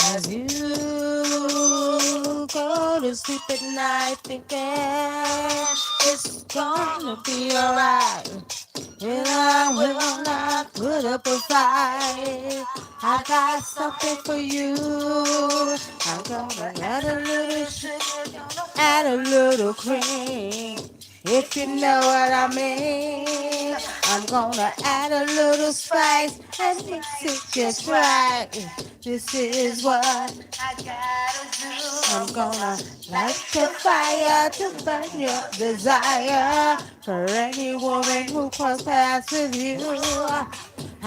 As you go to sleep at night thinking it's gonna be alright. And I will not put up a fight. I got something for you. I'm gonna add a little sugar, add a little cream. If you know what I mean, I'm gonna add a little spice and mix it just right. This is what I gotta do. I'm gonna light the fire to burn your desire for any woman who cross paths with you.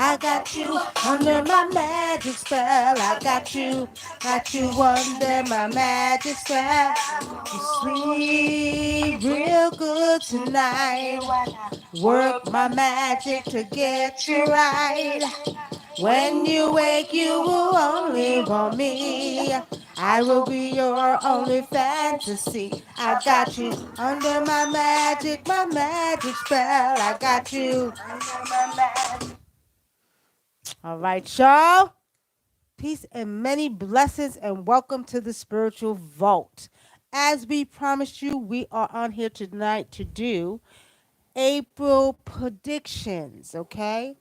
I got you under my magic spell. I got you under my magic spell. You sleep real good tonight. Work my magic to get you right. When you wake, you will only want me. I will be your only fantasy. I got you under my magic spell. I got you under my magic. All right, y'all. Peace and many blessings, and welcome to the Spiritual Vault. As we promised you, we are on here tonight to do April predictions, okay?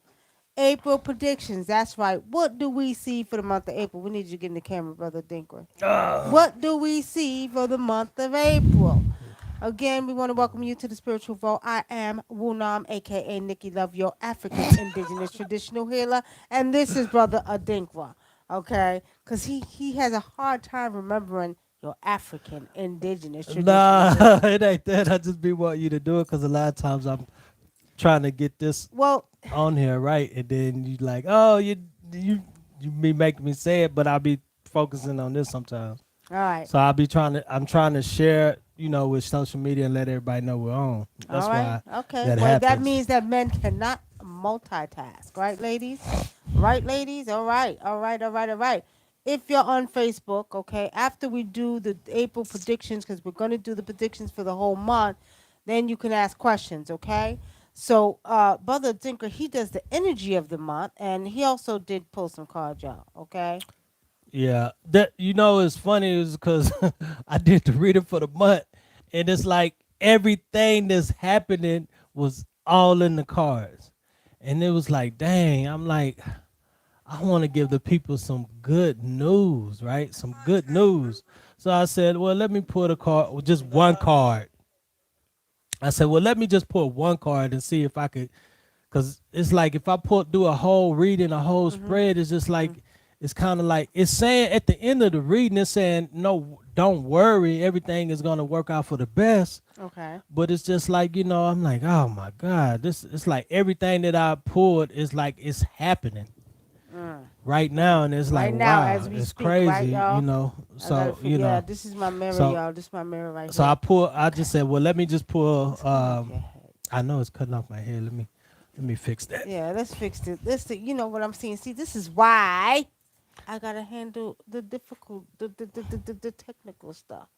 April predictions. That's right. What do we see for the month of April? We need you to get in the camera, Brother Dinker. What do we see for the month of April? Again, we want to welcome you to the Spiritual Vault. I am WUNAM, a.k.a. Nikki Love, your African Indigenous Traditional Healer. And this is Brother Adinkwa, okay? Because he has a hard time remembering your African Indigenous Traditional Healer. Nah, it ain't that. I just be wanting you to do it because a lot of times I'm trying to get this Well, on here right, and then you like, oh, you be making me say it, but I'll be focusing on this sometimes. all right. So I'm trying to share, with social media and let everybody know we're on. That's All right. why Okay. that Well, that happens. means that men cannot multitask, right, ladies? Right, ladies? All right. All right. All right. All right. If you're on Facebook, okay, after we do the April predictions, because we're going to do the predictions for the whole month, then you can ask questions, okay? So, Brother Dinker, he does the energy of the month, and he also did pull some cards, y'all, okay? Yeah, that it's funny is because I did the reading for the month, and it's like everything that's happening was all in the cards, and it was like, dang, I'm like, I want to give the people some good news, right? Some good news. So I said, well, let me pull the card, just one card. I said, well, let me just pull one card and see if I could, because it's like if I do a whole reading, a whole spread, it's just like, it's kind of like, it's saying at the end of the reading, it's saying, no, don't worry, everything is going to work out for the best. Okay. But it's just like, I'm like, oh my God, it's like everything that I pulled is like, it's happening right now. And it's like, Right now, wow, as we it's speak, right, crazy, y'all? I gotta So, yeah, this is my mirror, so, y'all. This is my mirror right so here. I just said, well, let me just pull, It's cutting off your head. I know it's cutting off my hair. Let me fix that. Yeah, let's fix it. You know what I'm saying. See, this is why I gotta handle the difficult, the technical stuff.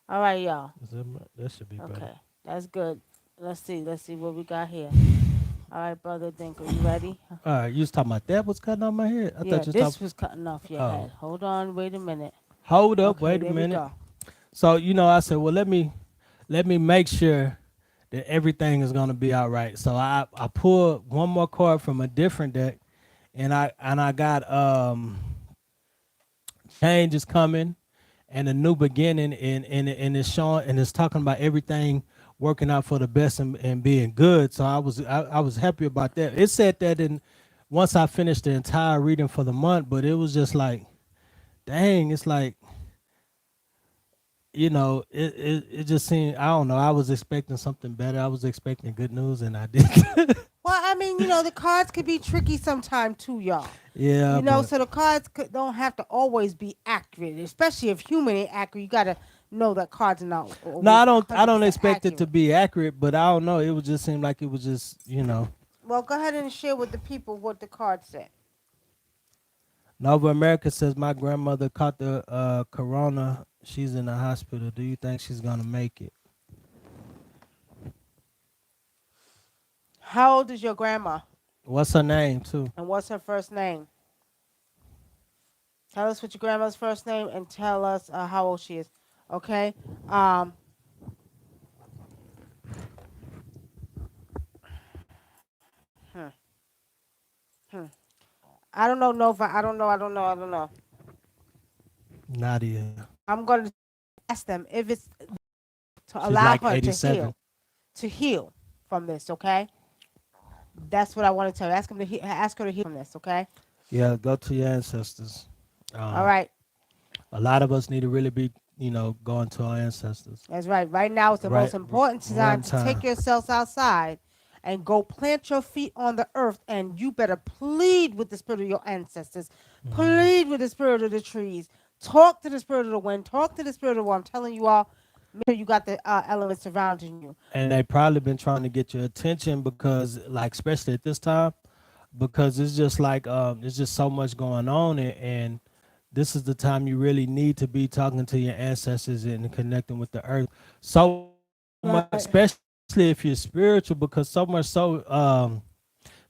All right, y'all. That should be better. Okay, that's good. Let's see what we got here. All right, Brother Dinker, you ready? All right, you was talking about that was cutting off my head. I Yeah, thought you was talking. this was cutting off your Oh, head. Hold on, wait a minute. hold up, Okay, wait a there we minute. go. So I said, well, let me make sure that everything is gonna be all right. So I pulled one more card from a different deck, and I got change is coming, and a new beginning, and it's showing, and it's talking about everything working out for the best and being good. So I was happy about that. It said that in once I finished the entire reading for the month, but it was just like, dang, it's like, it just seemed, I don't know, I was expecting something better. I was expecting good news, and I didn't. Well, I mean, the cards could be tricky sometime too, y'all. Yeah, but So the cards don't have to always be accurate, especially if human ain't accurate. You gotta know that cards are not no, always I don't 100% expect it to accurate. be accurate, but I don't know. It would just seem like it was just. Well, go ahead and share with the people what the card said. Nova America says my grandmother caught the corona. She's in the hospital. Do you think she's gonna make it? How old is your grandma? What's her name too? And what's her first name? Tell us what your grandmother's first name and tell us how old she is. Okay. Um. Hmm, hmm. I don't know, Nova. I don't know. I don't know. I don't know. Nadia. I'm going to ask them if it's to She's allow like her 87. to heal from this. Okay. That's what I want to tell you. Ask him to ask her to heal from this. Okay. Yeah, go to your ancestors. All Um, right. a lot of us need to really be, going to our ancestors. That's right. Right now, it's the most important time One to take time. yourselves outside and go plant your feet on the earth. And you better plead with the spirit of your ancestors. Hmm. Plead with the spirit of the trees. Talk to the spirit of the wind. Talk to the spirit of the water. I'm telling you all, make sure you got the elements surrounding you. And they probably been trying to get your attention because, like, especially at this time, because it's just like there's just so much going on, and this is the time you really need to be talking to your ancestors and connecting with the earth so much, Right. especially if you're spiritual, because so much so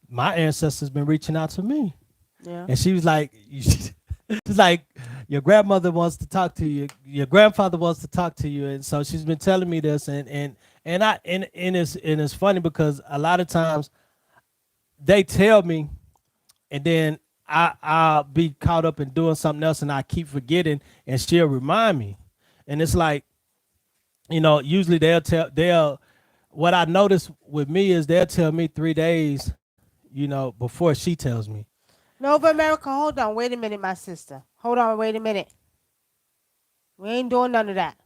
my ancestors been reaching out to me, and Yeah. she was like she's like, your grandmother wants to talk to you, your grandfather wants to talk to you, and so she's been telling me this, and it's funny because a lot of times they tell me, and then I'll be caught up in doing something else, and I keep forgetting, and she'll remind me, and it's like, usually they'll what I notice with me is they'll tell me 3 days, before she tells me. Nova America, hold on. Wait a minute, my sister. Hold on. Wait a minute. We ain't doing none of that.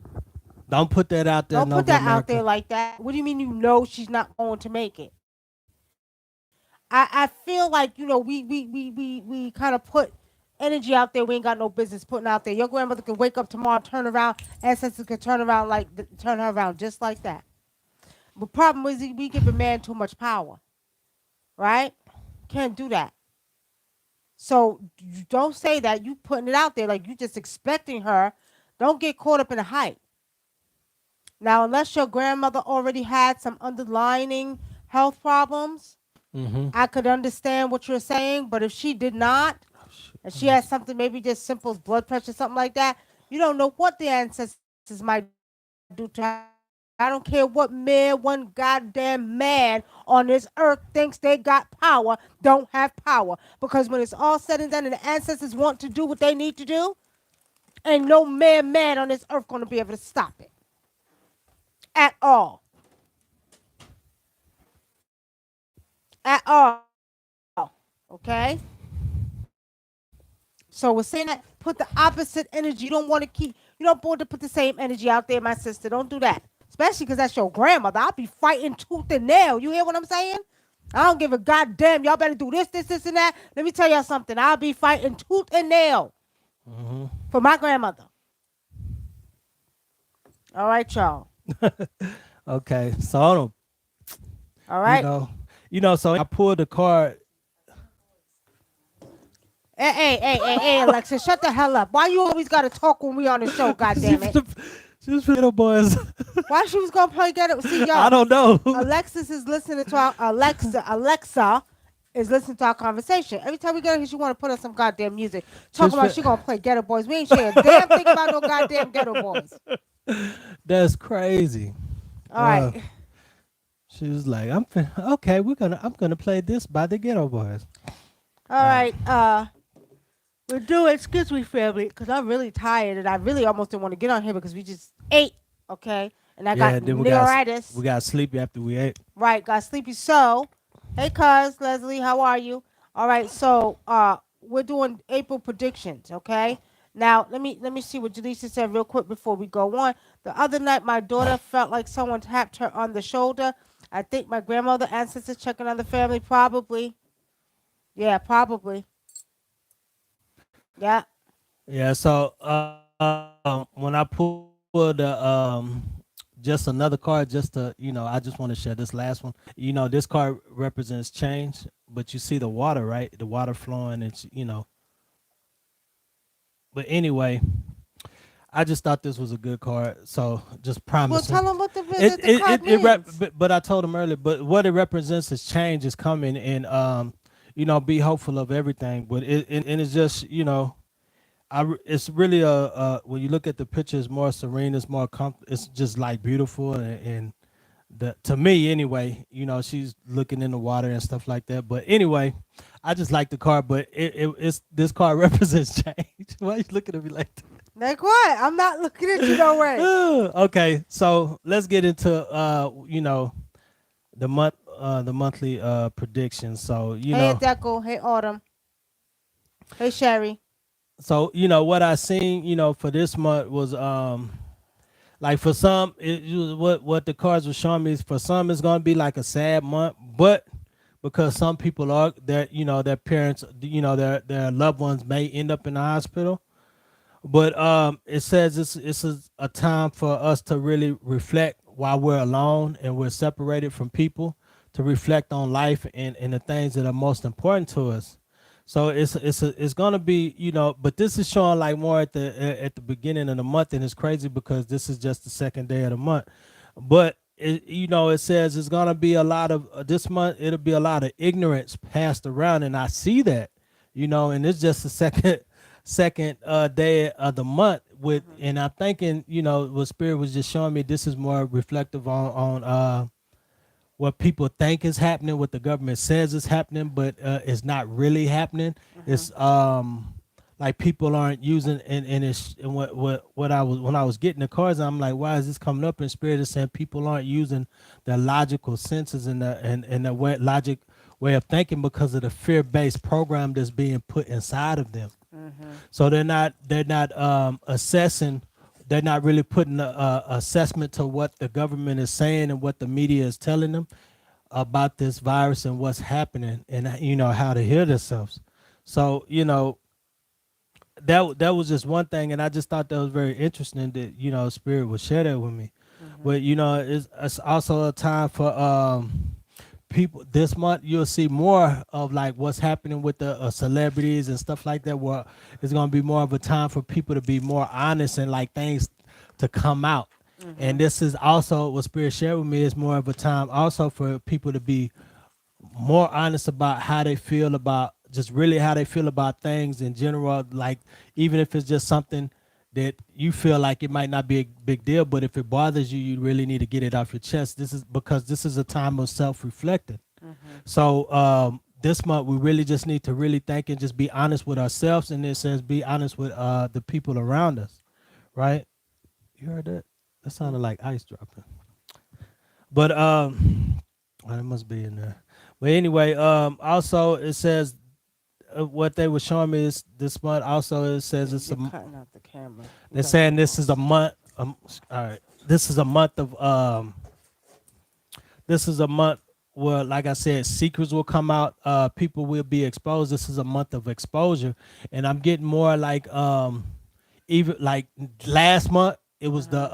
Don't put that out there, Don't put Nova that out there America. like that. What do you mean you know she's not going to make it? I feel like we kind of put energy out there we ain't got no business putting out there. Your grandmother could wake up tomorrow, turn around, ancestors could turn around turn her around just like that. The problem is we give a man too much power, right? Can't do that. So you don't say that. You putting it out there like you just expecting her. Don't get caught up in the hype. Now, unless your grandmother already had some underlying health problems, Mm-hmm. I could understand what you're saying. But if she did not, Oh, shit. and Let she me has see. something maybe just simple as blood pressure, something like that, you don't know what the ancestors might do to her. I don't care what man, one goddamn man on this earth thinks they got power, don't have power. Because when it's all said and done and the ancestors want to do what they need to do, ain't no man on this earth going to be able to stop it at all. At all. Okay? So we're saying that put the opposite energy. You don't want to put the same energy out there, my sister. Don't do that. Especially because that's your grandmother. I'll be fighting tooth and nail. You hear what I'm saying? I don't give a goddamn. Y'all better do this, and that. Let me tell y'all something. I'll be fighting tooth and nail Mm-hmm. for my grandmother. All right, y'all. Okay, so I don't, All you right. know, so I pulled the card. Hey, Alexa, shut the hell up. Why you always gotta talk when we on the show? she Goddamn was it. she was for the boys. Why she was gonna play get it? See, I y'all. don't know. Alexis is listening to our Alexa is listening to our conversation. Every time we get here, she want to put on some goddamn music. She was Talking about for, she gonna play Ghetto Boys. We ain't saying a damn thing about no goddamn Ghetto Boys. that's crazy. All Uh, right, she was like, okay. I'm gonna play this by the Ghetto Boys. all Uh, right. We're doing. Excuse me, family, because I'm really tired and I really almost didn't want to get on here because we just ate. Okay, and I yeah. got Then neuritis. we got sleepy after we ate. Right, got sleepy. So, hey, cuz Leslie, how are you? All right, so we're doing April predictions. Okay. Now let me see what Jaleesa said real quick before we go on. The other night, my daughter felt like someone tapped her on the shoulder. I think my grandmother, ancestors checking on the family, probably. Yeah, probably. Yeah. Yeah. So when I pulled just another card, just to I just want to share this last one. This card represents change, but you see the water, right? The water flowing. But anyway, I just thought this was a good card. So just Well, promising. tell them what It the it card it, it rep, means. but I told him earlier. But what it represents is change is coming, and be hopeful of everything. But and it's just it's really when you look at the picture, it's more serene, it's more it's just like beautiful and the to me anyway, she's looking in the water and stuff like that. But anyway, I just like the car, but it's this car represents change. Why are you looking at me like that? Like what? I'm not looking at you no way. Okay, so let's get into the monthly predictions. So Hey, Deco. Hey, Autumn. Hey, Sherry. what I seen for this month was like for some what the cards were showing me is for some it's gonna be like a sad month, but because some people are their their parents their loved ones may end up in the hospital. But it says it's a time for us to really reflect while we're alone and we're separated from people, to reflect on life and the things that are most important to us. So it's gonna be but this is showing like more at the beginning of the month, and it's crazy because this is just the second day of the month. But it says it's gonna be a lot of this month. It'll be a lot of ignorance passed around, and I see that, and it's just the second day of the month with, and I'm thinking, what Spirit was just showing me. This is more reflective on what people think is happening, what the government says is happening, but it's not really happening. It's like people aren't using and it's and what I was when I was getting the cards, I'm like, why is this coming up in Spirit? Is saying people aren't using their logical senses and the way logic way of thinking because of the fear-based program that's being put inside of them. So they're not assessing. They're not really putting a assessment to what the government is saying and what the media is telling them about this virus and what's happening and how to heal themselves. So that was just one thing, and I just thought that was very interesting that Spirit would share that with me. But it's also a time for people this month. You'll see more of like what's happening with the celebrities and stuff like that, where it's going to be more of a time for people to be more honest and like things to come out. And this is also what Spirit shared with me, is more of a time also for people to be more honest about how they feel about just really how they feel about things in general. Like even if it's just something that you feel like it might not be a big deal, but if it bothers you, you really need to get it off your chest. This is because this is a time of self-reflecting. So this month we really just need to really think and just be honest with ourselves, and it says be honest with the people around us, right? You heard that? That sounded like ice dropping. But well, it must be in there. But anyway, also it says what they were showing me is this month. Also, it says it's You're a. cutting out the camera. They're saying this is a month. All right, this is a month of This is a month where, like I said, secrets will come out. People will be exposed. This is a month of exposure, and I'm getting more like even like last month it was the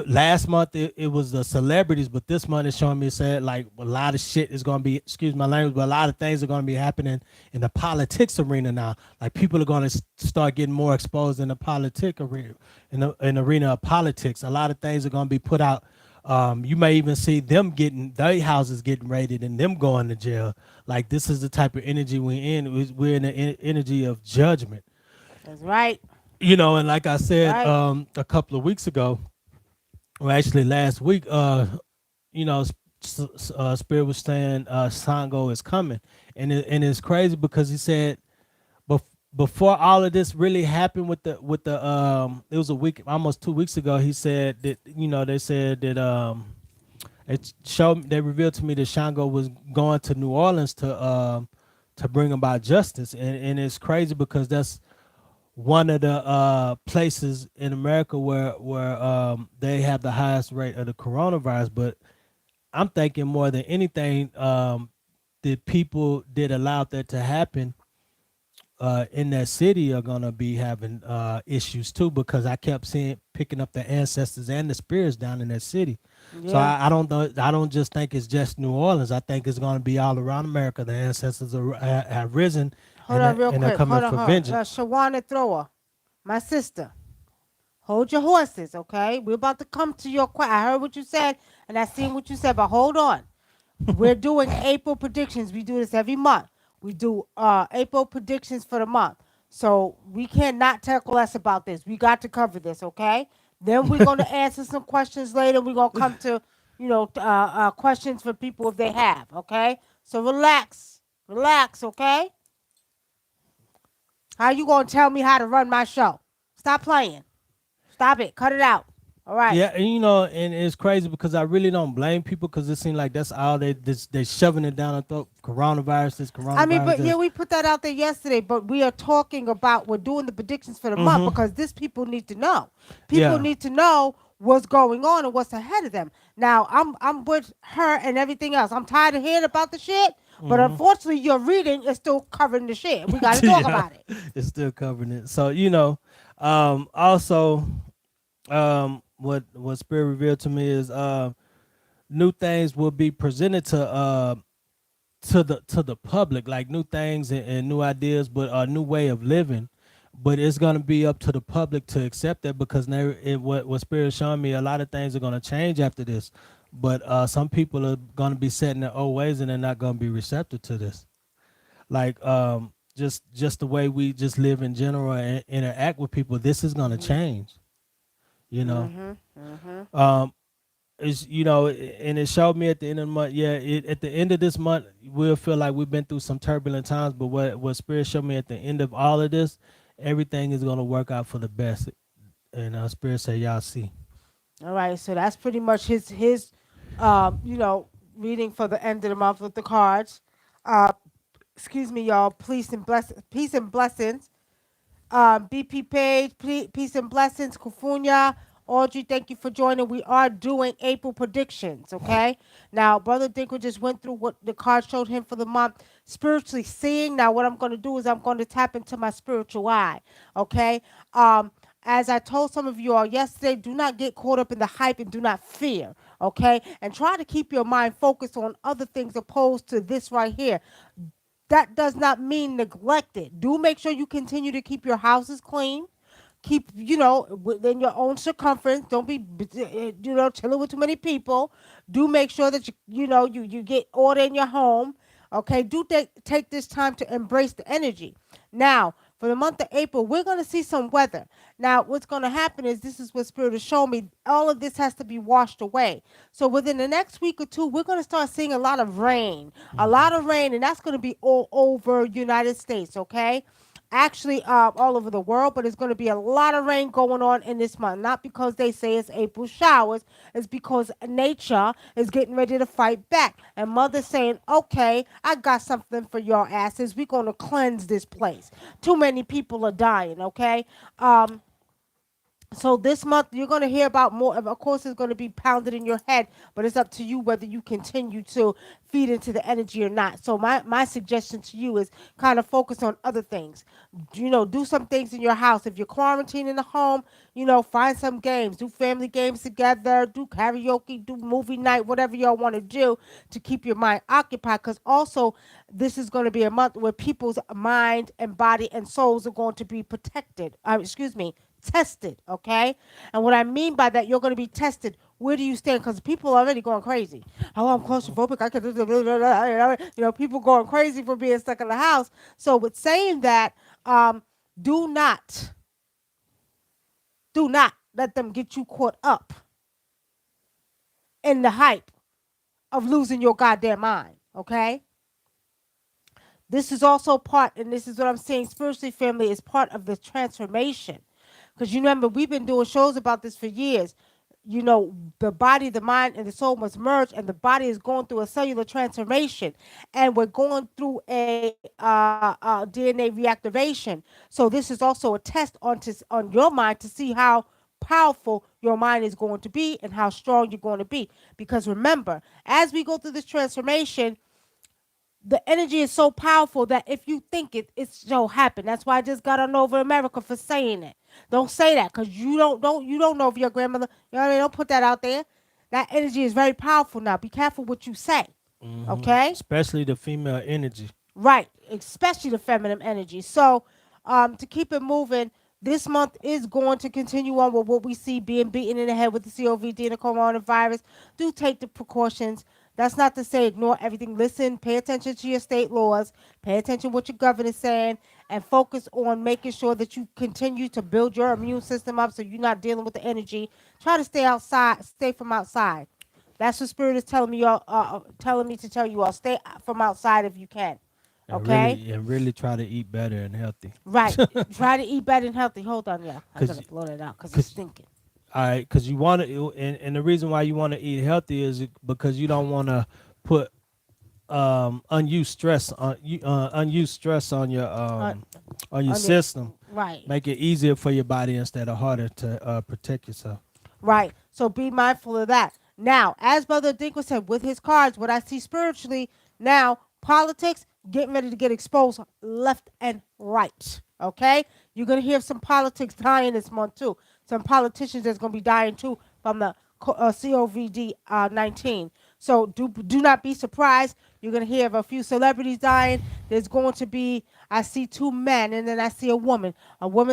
last month it was the celebrities, but this month it's showing me said like a lot of shit is gonna be, excuse my language, but a lot of things are gonna be happening in the politics arena now. Like people are gonna start getting more exposed in the politic arena, in the arena of politics. A lot of things are gonna be put out. You may even see them getting their houses getting raided and them going to jail. Like this is the type of energy we're in. We're in the energy of judgment. That's right. And like I said Right. a couple of weeks ago, well, actually last week, you know, Spirit was saying Sango is coming, and it's crazy because he said before all of this really happened with the it was a week, almost 2 weeks ago. He said that they said that they revealed to me that Shango was going to New Orleans to bring about justice, and it's crazy because that's one of the places in America where they have the highest rate of the coronavirus. But I'm thinking more than anything, the people that allowed that to happen in that city are gonna be having issues too, because I kept seeing picking up the ancestors and the spirits down in that city. So Yeah. I don't know. I don't just think it's just New Orleans. I think it's gonna be all around America. The ancestors have risen, Hold on real and they're quick. coming Hold on, for hold on. vengeance. Shawana Thrower, my sister. Hold your horses, okay? We're about to come to your question. I heard what you said, and I seen what you said, but hold on. We're doing April predictions. We do this every month. We do April predictions for the month. So we cannot tackle us about this. We got to cover this, okay? Then we're going to answer some questions later. We're going to come to, questions for people if they have, okay? So relax. Relax, okay? How you going to tell me how to run my show? Stop playing. Stop it. Cut it out. All right. Yeah, and and it's crazy because I really don't blame people because it seems like that's all they shoving it down their throat. Coronavirus, this I mean, coronavirus, but yeah, this. we put that out there yesterday, but we are talking about, we're doing the predictions for the month Mm-hmm. because this people need to know. People Yeah. need to know what's going on and what's ahead of them. Now, I'm with her and everything else. I'm tired of hearing about the shit, but Mm-hmm. unfortunately, your reading is still covering the shit. We got to talk Yeah, about it. it's still covering it. So also, what Spirit revealed to me is new things will be presented to the public, like new things and new ideas, but a new way of living. But it's gonna be up to the public to accept that because now what Spirit is showing me, a lot of things are gonna change after this. But some people are gonna be set in their old ways and they're not gonna be receptive to this. Like just the way we just live in general and interact with people, this is gonna change. You know. Mhm. Mhm. Um, is and it showed me at the end of the month, yeah, at the end of this month we'll feel like we've been through some turbulent times, but what Spirit showed me at the end of all of this, everything is going to work out for the best. And Spirit said, y'all see. All right. So that's pretty much his reading for the end of the month with the cards. Uh, excuse me, y'all. Peace and blessings. BP Page, peace and blessings. Kufunya, Audrey, thank you for joining. We are doing April predictions, okay? Now, Brother Dinkel just went through what the card showed him for the month. Spiritually seeing. Now, what I'm going to do is I'm going to tap into my spiritual eye, okay? As I told some of you all yesterday, do not get caught up in the hype and do not fear, okay? And try to keep your mind focused on other things opposed to this right here. That does not mean neglect it. Do make sure you continue to keep your houses clean. Keep, within your own circumference. Don't be, chilling with too many people. Do make sure that you get order in your home. Okay. Do take this time to embrace the energy. Now, for the month of April, we're going to see some weather. Now, what's going to happen is this is what Spirit has shown me. All of this has to be washed away. So within the next week or two, we're going to start seeing a lot of rain, and that's going to be all over United States. Okay. Actually, all over the world, but it's going to be a lot of rain going on in this month. Not because they say it's April showers, it's because nature is getting ready to fight back. And Mother's saying, okay, I got something for your asses. We're going to cleanse this place. Too many people are dying, okay? So this month you're going to hear about more. Of course, it's going to be pounded in your head, but it's up to you whether you continue to feed into the energy or not. So my suggestion to you is kind of focus on other things. Do some things in your house. If you're quarantined in the home, find some games, do family games together, do karaoke, do movie night, whatever y'all want to do to keep your mind occupied. Because also, this is going to be a month where people's mind and body and souls are going to be protected. Excuse me, tested, okay? And what I mean by that, you're going to be tested. Where do you stand? Because people are already going crazy. Oh, I'm claustrophobic. I can, people going crazy for being stuck in the house. So with saying that, do not, do not let them get you caught up in the hype of losing your goddamn mind, okay? This is also part, and this is what I'm saying, spiritually, family is part of the transformation. Because you remember, we've been doing shows about this for years. The body, the mind, and the soul must merge, and the body is going through a cellular transformation, and we're going through a DNA reactivation. So this is also a test on your mind to see how powerful your mind is going to be and how strong you're going to be. Because remember, as we go through this transformation, the energy is so powerful that if you think it, it shall happen. That's why I just got on over America for saying it. Don't say that because you don't know if your grandmother. You know what I mean? Don't put that out there. That energy is very powerful now. Be careful what you say. Okay? Especially the female energy. Right. Especially the feminine energy. So, to keep it moving, this month is going to continue on with what we see being beaten in the head with the COVID and the coronavirus. Do take the precautions. That's not to say ignore everything. Listen, pay attention to your state laws, pay attention what your governor's saying, and focus on making sure that you continue to build your immune system up so you're not dealing with the energy. Try to stay outside, stay from outside. That's what spirit is telling me. Y'all, telling me to tell you all, stay from outside if you can. Okay. And really try to eat better and healthy. Right. Try to eat better and healthy. Hold on, yeah. I gotta Cause, blow that out because it's cause, stinking. all right, cause you want to, and the reason why you want to eat healthy is because you don't want to put unused stress Uh, on your on the system. right. Make it easier for your body instead of harder to protect yourself. Right. So be mindful of that. Now, as Brother Dinko said, with his cards, what I see spiritually now, politics getting ready to get exposed left and right. Okay? You're going to hear some politics dying this month, too. Some politicians that's going to be dying, too, from the COVID 19. So do not be surprised. You're going to hear of a few celebrities dying. There's going to be, I see two men, and then I see a woman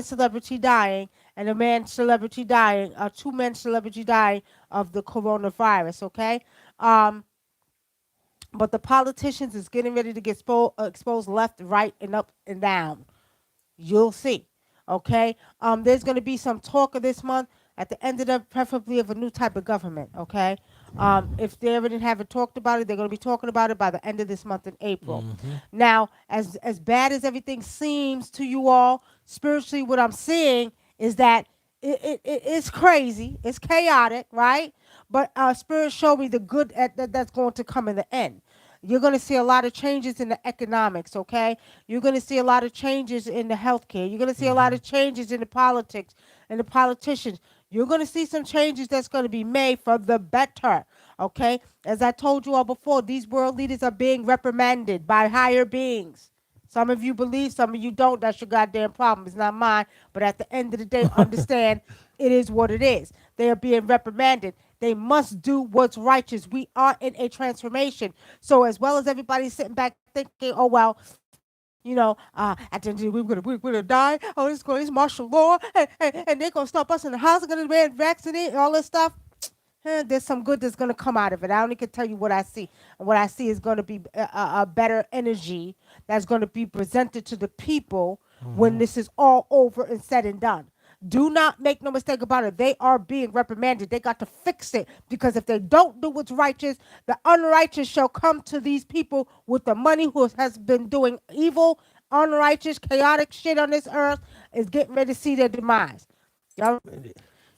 celebrity dying, and a man celebrity dying, two men celebrity dying of the coronavirus, okay? Um, but the politicians is getting ready to get exposed left, right, and up and down. You'll see. Okay. There's going to be some talk of this month at the end of the, preferably of a new type of government. Okay. If they already haven't talked about it, they're going to be talking about it by the end of this month in April. Hmm. Now, as bad as everything seems to you all, spiritually, what I'm seeing is that it's crazy, it's chaotic, right? But spirit showed me the good that's going to come in the end. You're going to see a lot of changes in the economics, okay? You're going to see a lot of changes in the healthcare. You're going to see a lot Hmm. of changes in the politics and the politicians. You're going to see some changes that's going to be made for the better, okay? As I told you all before, these world leaders are being reprimanded by higher beings. Some of you believe, some of you don't. That's your goddamn problem. It's not mine. But at the end of the day, understand it is what it is. They are being reprimanded. They must do what's righteous. We are in a transformation. So as well as everybody sitting back thinking, oh well, at the end of the day, we're gonna die. Oh, it's martial law, and they're gonna stop us in the house. They're gonna be vaccinated and all this stuff. There's some good that's going to come out of it. I only can tell you what I see. And what I see is going to be a better energy that's going to be presented to the people when Hmm. this is all over and said and done. Do not make no mistake about it. They are being reprimanded. They got to fix it because if they don't do what's righteous, the unrighteous shall come to these people with the money who has been doing evil, unrighteous, chaotic shit on this earth is getting ready to see their demise. Y'all,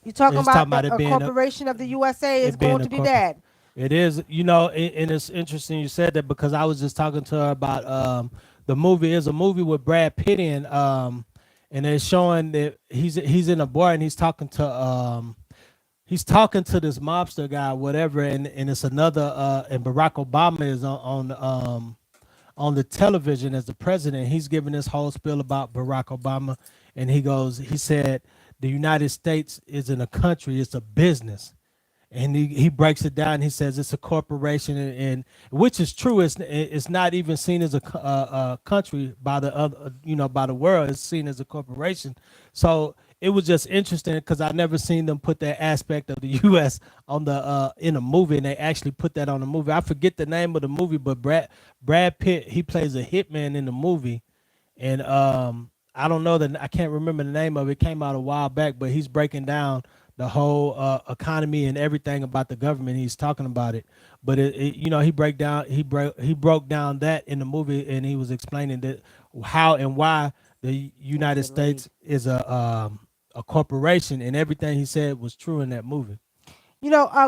you talking It's talking about about a corporation of the USA is it being going a to be corporate. dead. It is, and it's interesting you said that because I was just talking to her about the movie. Is a movie with Brad Pitt in, and it's showing that he's in a bar and he's talking to this mobster guy, whatever, and it's another and Barack Obama is on the television as the president. He's giving this whole spiel about Barack Obama, and he said, the United States isn't a country, it's a business. And he breaks it down. He says it's a corporation, and which is true. It's not even seen as a country by the other, by the world. It's seen as a corporation. So it was just interesting because I never seen them put that aspect of the U.S. on the in a movie, and they actually put that on the movie. I forget the name of the movie, but Brad Pitt, he plays a hitman in the movie, and I don't know that, I can't remember the name of it. It came out a while back, but he's breaking down the whole economy and everything about the government. He's talking about it, but he broke down that in the movie, and he was explaining that how and why the Let me United get laid. States is a corporation, and everything he said was true in that movie.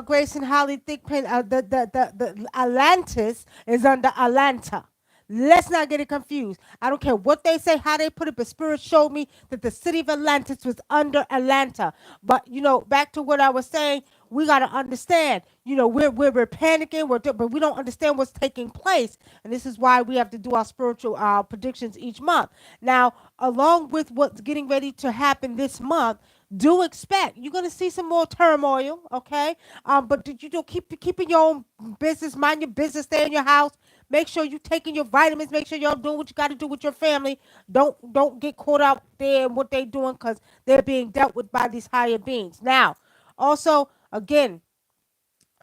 Grace and Holly Thickpen, the Atlantis is under Atlanta. Let's not get it confused. I don't care what they say, how they put it, but Spirit showed me that the city of Atlantis was under Atlanta. But back to what I was saying, we got to understand. We're panicking, but we don't understand what's taking place, and this is why we have to do our spiritual predictions each month. Now, along with what's getting ready to happen this month, do expect you're gonna see some more turmoil, okay? But did you do keeping your own business, mind your business, stay in your house. Make sure you taking your vitamins. Make sure y'all doing what you got to do with your family. Don't get caught out there in what they doing because they're being dealt with by these higher beings. Now, also again,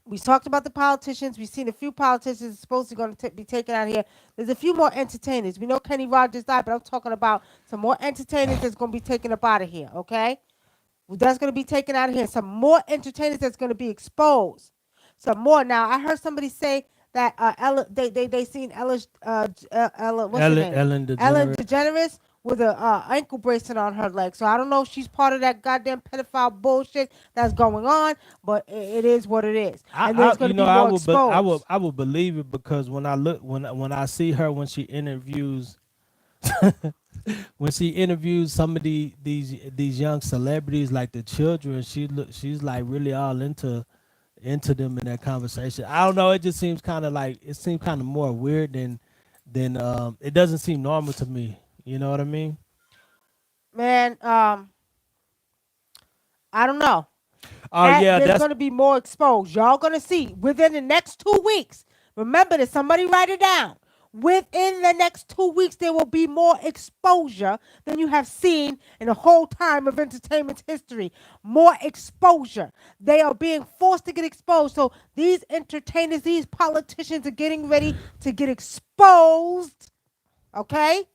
We talked about the politicians. We've seen a few politicians supposedly going to be taken out of here. There's a few more entertainers. We know Kenny Rogers died, but I'm talking about some more entertainers that's going to be taken up out of here. Okay, that's going to be taken out of here. Some more entertainers that's going to be exposed. Some more. Now, I heard somebody say that Ella, they seen Ella, Ella, what's her name? Ellen Ellen DeGeneres. DeGeneres with a ankle bracelet on her leg. So I don't know if she's part of that goddamn pedophile bullshit that's going on, but it is what it is. And there's going to be more exposed. I would believe it because when I look when I see her when she interviews when she interviews some of these young celebrities like the children, she's like really all into them in that conversation. I don't know. It just seems kind of like it seems kind of more weird than it doesn't seem normal to me. You know what I mean? Man, I don't know. Oh yeah, There's that's going to be more exposed. Y'all going to see within the next 2 weeks. Remember this. Somebody write it down. Within the next 2 weeks, there will be more exposure than you have seen in the whole time of entertainment history. More exposure. They are being forced to get exposed. So these entertainers, these politicians are getting ready to get exposed. Okay?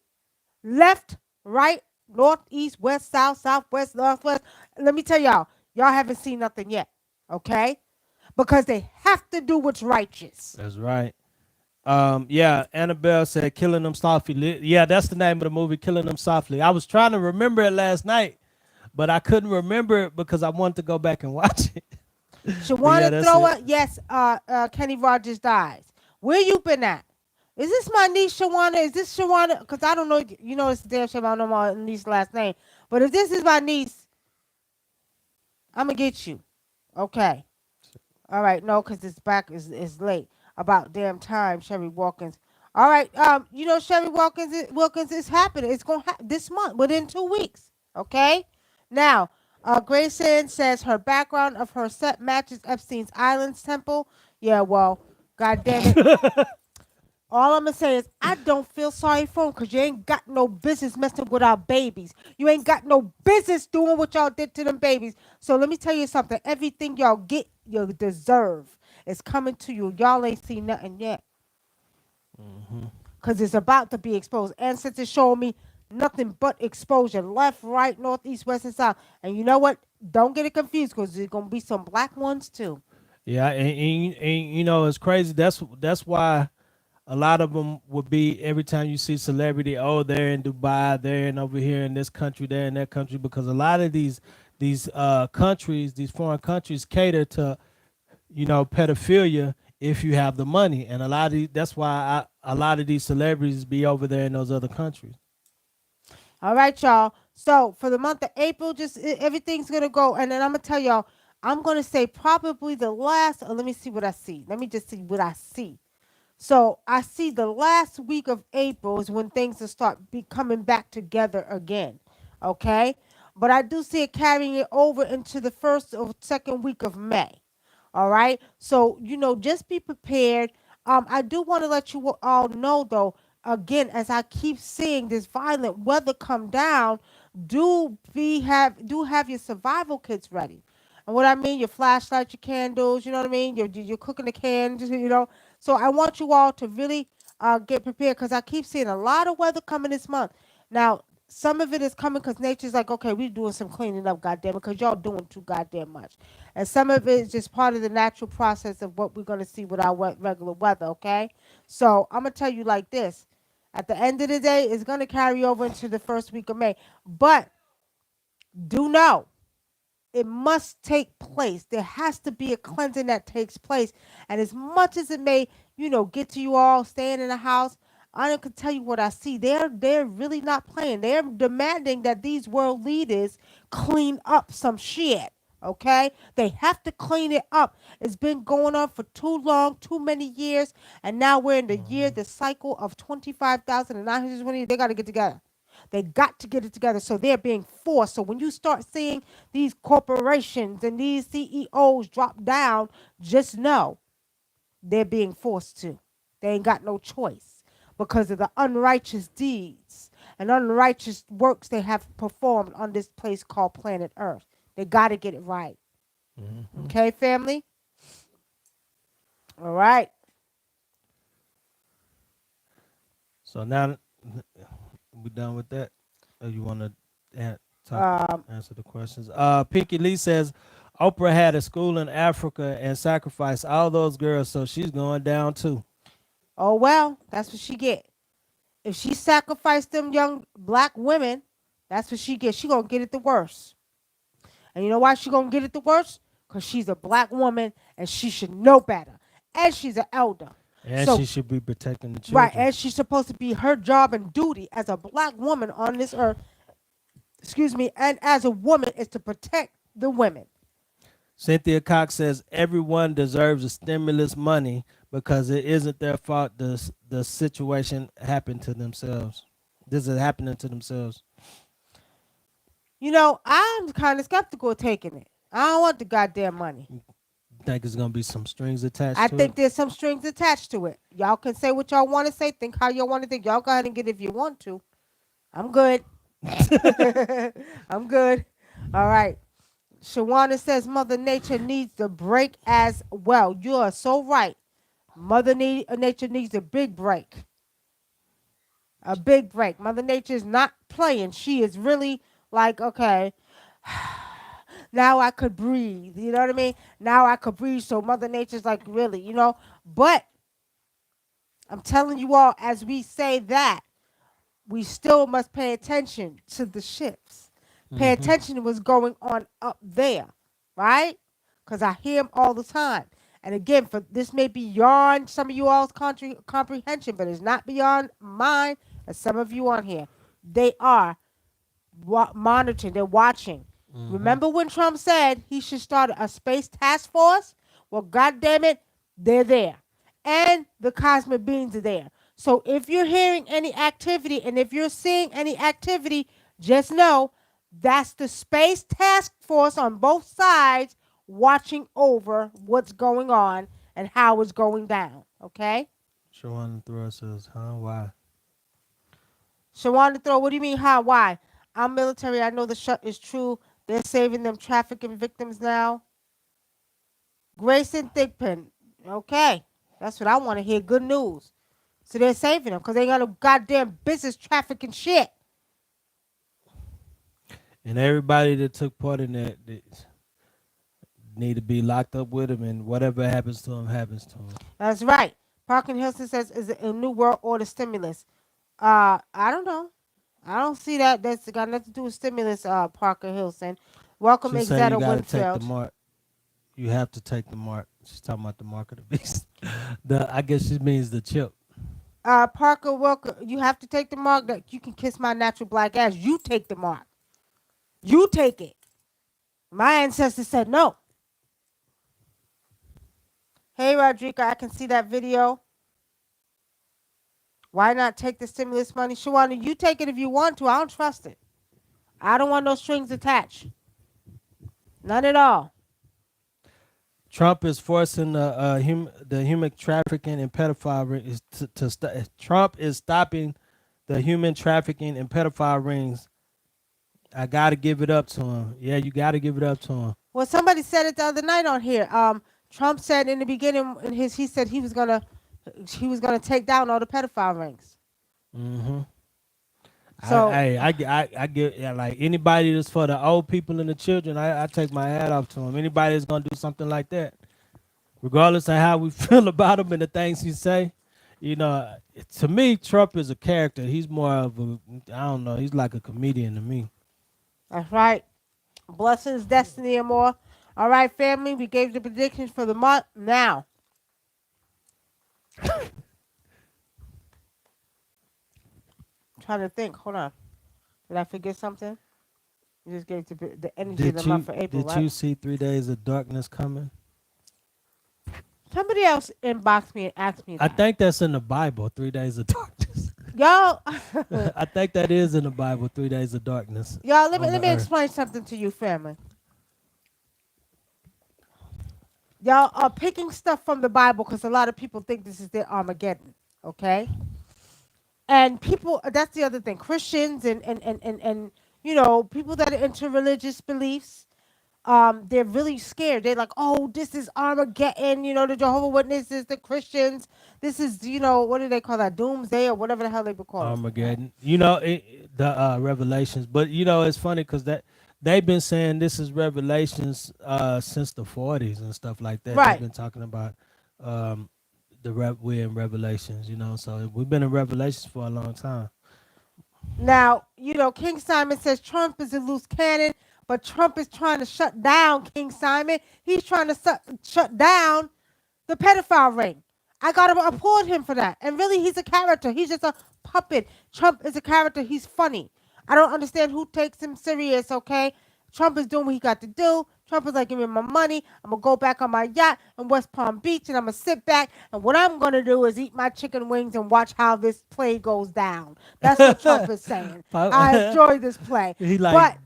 Left, right, north, east, west, south, southwest, northwest. Let me tell y'all haven't seen nothing yet, okay? Because they have to do what's righteous. that's right. Yeah, Annabelle said "Killing Them Softly." Yeah, that's the name of the movie, "Killing Them Softly." I was trying to remember it last night, but I couldn't remember it because I wanted to go back and watch it. But yeah, Shawana that's it. Thrower, yes, Kenny Rogers dies. Where you been at? Is this my niece Shawana? Is this Shawana? Because I don't know, you know, it's damn shame I don't know my niece's last name. But if this is my niece, I'm going to get you. Okay. All right, no, because it's back is late. About damn time, Sherry Wilkins. All right, you know Sherry Wilkins is happening. It's gonna happen this month, within 2 weeks. Okay. Now, Grayson says her background of her set matches Epstein's Island's temple. Yeah, well, god damn it. All I'm gonna say is I don't feel sorry for him because you ain't got no business messing with our babies. You ain't got no business doing what y'all did to them babies. So let me tell you something. Everything y'all get, you deserve. It's coming to you. Y'all ain't seen nothing yet. Because it's about to be exposed. And since it's showing me nothing but exposure. Left, right, north, east, west, and south. And you know what? Don't get it confused because there's gonna be some black ones too. Yeah, and you know it's crazy. That's why a lot of them would be every time you see celebrity. Oh, they're in Dubai, they're in over here in this country, they're in that country because a lot of these countries, these foreign countries, cater to pedophilia if you have the money, and a lot of that's why a lot of these celebrities be over there in those other countries. All right, y'all. So for the month of April, just everything's gonna go, and then I'm gonna tell y'all. I'm gonna say probably the last. Let me see what I see. Let me just see what I see. So I see the last week of April is when things will start be coming back together again. Okay, but I do see it carrying it over into the first or second week of May. All right. So, just be prepared. I do want to let you all know, though, again, as I keep seeing this violent weather come down, do have your survival kits ready. And what I mean, your flashlight, your candles, you know what I mean? You're cooking the cans, you know. So I want you all to really get prepared because I keep seeing a lot of weather coming this month. Now, some of it is coming because nature's like, okay, we're doing some cleaning up, goddamn it, because y'all doing too goddamn much. And some of it is just part of the natural process of what we're going to see with our regular weather, okay? So I'm going to tell you like this. At the end of the day, it's going to carry over into the first week of May. But do know it must take place. There has to be a cleansing that takes place. And as much as it may, get to you all staying in the house, I can tell you what I see. They're really not playing. They're demanding that these world leaders clean up some shit. Okay? They have to clean it up. It's been going on for too long, too many years, and now we're in the cycle of 25,920. They got to get together. They got to get it together. So they're being forced. So when you start seeing these corporations and these CEOs drop down, just know they're being forced to. They ain't got no choice because of the unrighteous deeds and unrighteous works they have performed on this place called planet Earth. They got to get it right. Hmm. Okay, family? All right. So now we done with that. Or you want to talk Um, answer the questions? Pinky Lee says Oprah had a school in Africa and sacrificed all those girls, so she's going down too. oh well, that's what she get. If she sacrificed them young black women, that's what she gets. She gonna get it the worst. And you know why she gonna get it the worst? Cause she's a black woman and she should know better. And she's an elder. And So she should be protecting the right, children. and she's supposed to be her job and duty as a black woman on this earth, excuse me, and as a woman is to protect the women. Cynthia Cox says everyone deserves a stimulus money because it isn't their fault the situation happened to themselves. This is happening to themselves. You know, I'm kind of skeptical of taking it. I don't want the goddamn money. Think it's gonna be some strings attached I to it. think there's some strings attached to it. Y'all can say what y'all want to say, think how y'all want to think. Y'all go ahead and get it if you want to. I'm good. I'm good. All right. Shawana says Mother Nature needs the break as well. You are so right. Nature needs a big break. A big break. Mother Nature is not playing. She is really like, okay, now I could breathe. You know what I mean? Now I could breathe. So Mother Nature's like, really, you know? But I'm telling you all, as we say that, we still must pay attention to the shifts. Pay Hmm. attention to what's going on up there, right? Because I hear them all the time. And again, for this may be beyond some of you all's comprehension, but it's not beyond mine and some of you on here. They are monitoring, they're watching. Hmm. Remember when Trump said he should start a space task force? Well, God damn it, they're there. And the cosmic beings are there. So if you're hearing any activity and if you're seeing any activity, just know that's the space task force on both sides watching over what's going on and how it's going down. Okay? Shawana Throw says, huh? Why? Shawana Throw, what do you mean, how? Why? I'm military. I know the shut is true. They're saving them trafficking victims now. Grayson Thigpen. Okay. That's what I want to hear. Good news. So they're saving them because they got a goddamn business trafficking shit. And everybody that took part in that, they need to be locked up with him, and whatever happens to him happens to him. That's right. Parker Hilson says, is it a new world order stimulus? I don't know. I don't see that. That's got nothing to do with stimulus, Parker Hilson. Welcome, She's saying you Exeter got to take the Winfield. mark. You have to take the mark. She's talking about the mark of the beast. The I guess she means the chip. Parker, welcome. You have to take the mark that you can kiss my natural black ass. You take the mark. You take it. My ancestors said no. Hey, Rodrika, I can see that video. Why not take the stimulus money? Shawana, you take it if you want to. I don't trust it. I don't want no strings attached. None at all. Trump is forcing the human trafficking and pedophile is Trump is stopping the human trafficking and pedophile rings. I gotta give it up to him. Yeah, you gotta give it up to him. Well, somebody said it the other night on here. Trump said in the beginning, he said he was gonna take down all the pedophile rings. Hmm. So I get, yeah, like anybody that's for the old people and the children. I take my hat off to him. Anybody that's gonna do something like that, regardless of how we feel about him and the things he say. You know, to me, Trump is a character. He's more of a, I don't know. He's like a comedian to me. that's right. Blessings, destiny, and more. All right, family. We gave the predictions for the month. Now, I'm trying to think. Hold on. Did I forget something? You just gave the energy of the month for April, Did right? you see 3 days of darkness coming? Somebody else inboxed me and asked me I that. think that's in the Bible. 3 days of darkness. Y'all, I think that is in the Bible. 3 days of darkness y'all, let me on let the me earth. explain something to you, family. Y'all are picking stuff from the Bible because a lot of people think this is their Armageddon. Okay, and people, that's the other thing. Christians and people that are into religious beliefs. they're really scared. They're like, oh, this is Armageddon, the Jehovah Witnesses, the Christians. This is, what do they call that? Doomsday or whatever the hell they would call it. Armageddon. The Revelations, but it's funny because they've been saying this is Revelations since the 40s and stuff like that. They've Right. been talking about um, we're in Revelations, so we've been in Revelations for a long time. Now, King Simon says Trump is a loose cannon, but Trump is trying to shut down King Simon. He's trying to shut down the pedophile ring. I gotta applaud him for that. And really, he's a character. He's just a puppet. Trump is a character. He's funny. I don't understand who takes him serious. Okay, Trump is doing what he got to do. Trump is like, give me my money. I'm gonna go back on my yacht in West Palm Beach, and I'm gonna sit back. And what I'm gonna do is eat my chicken wings and watch how this play goes down. That's what Trump is saying. I enjoy this play, he like but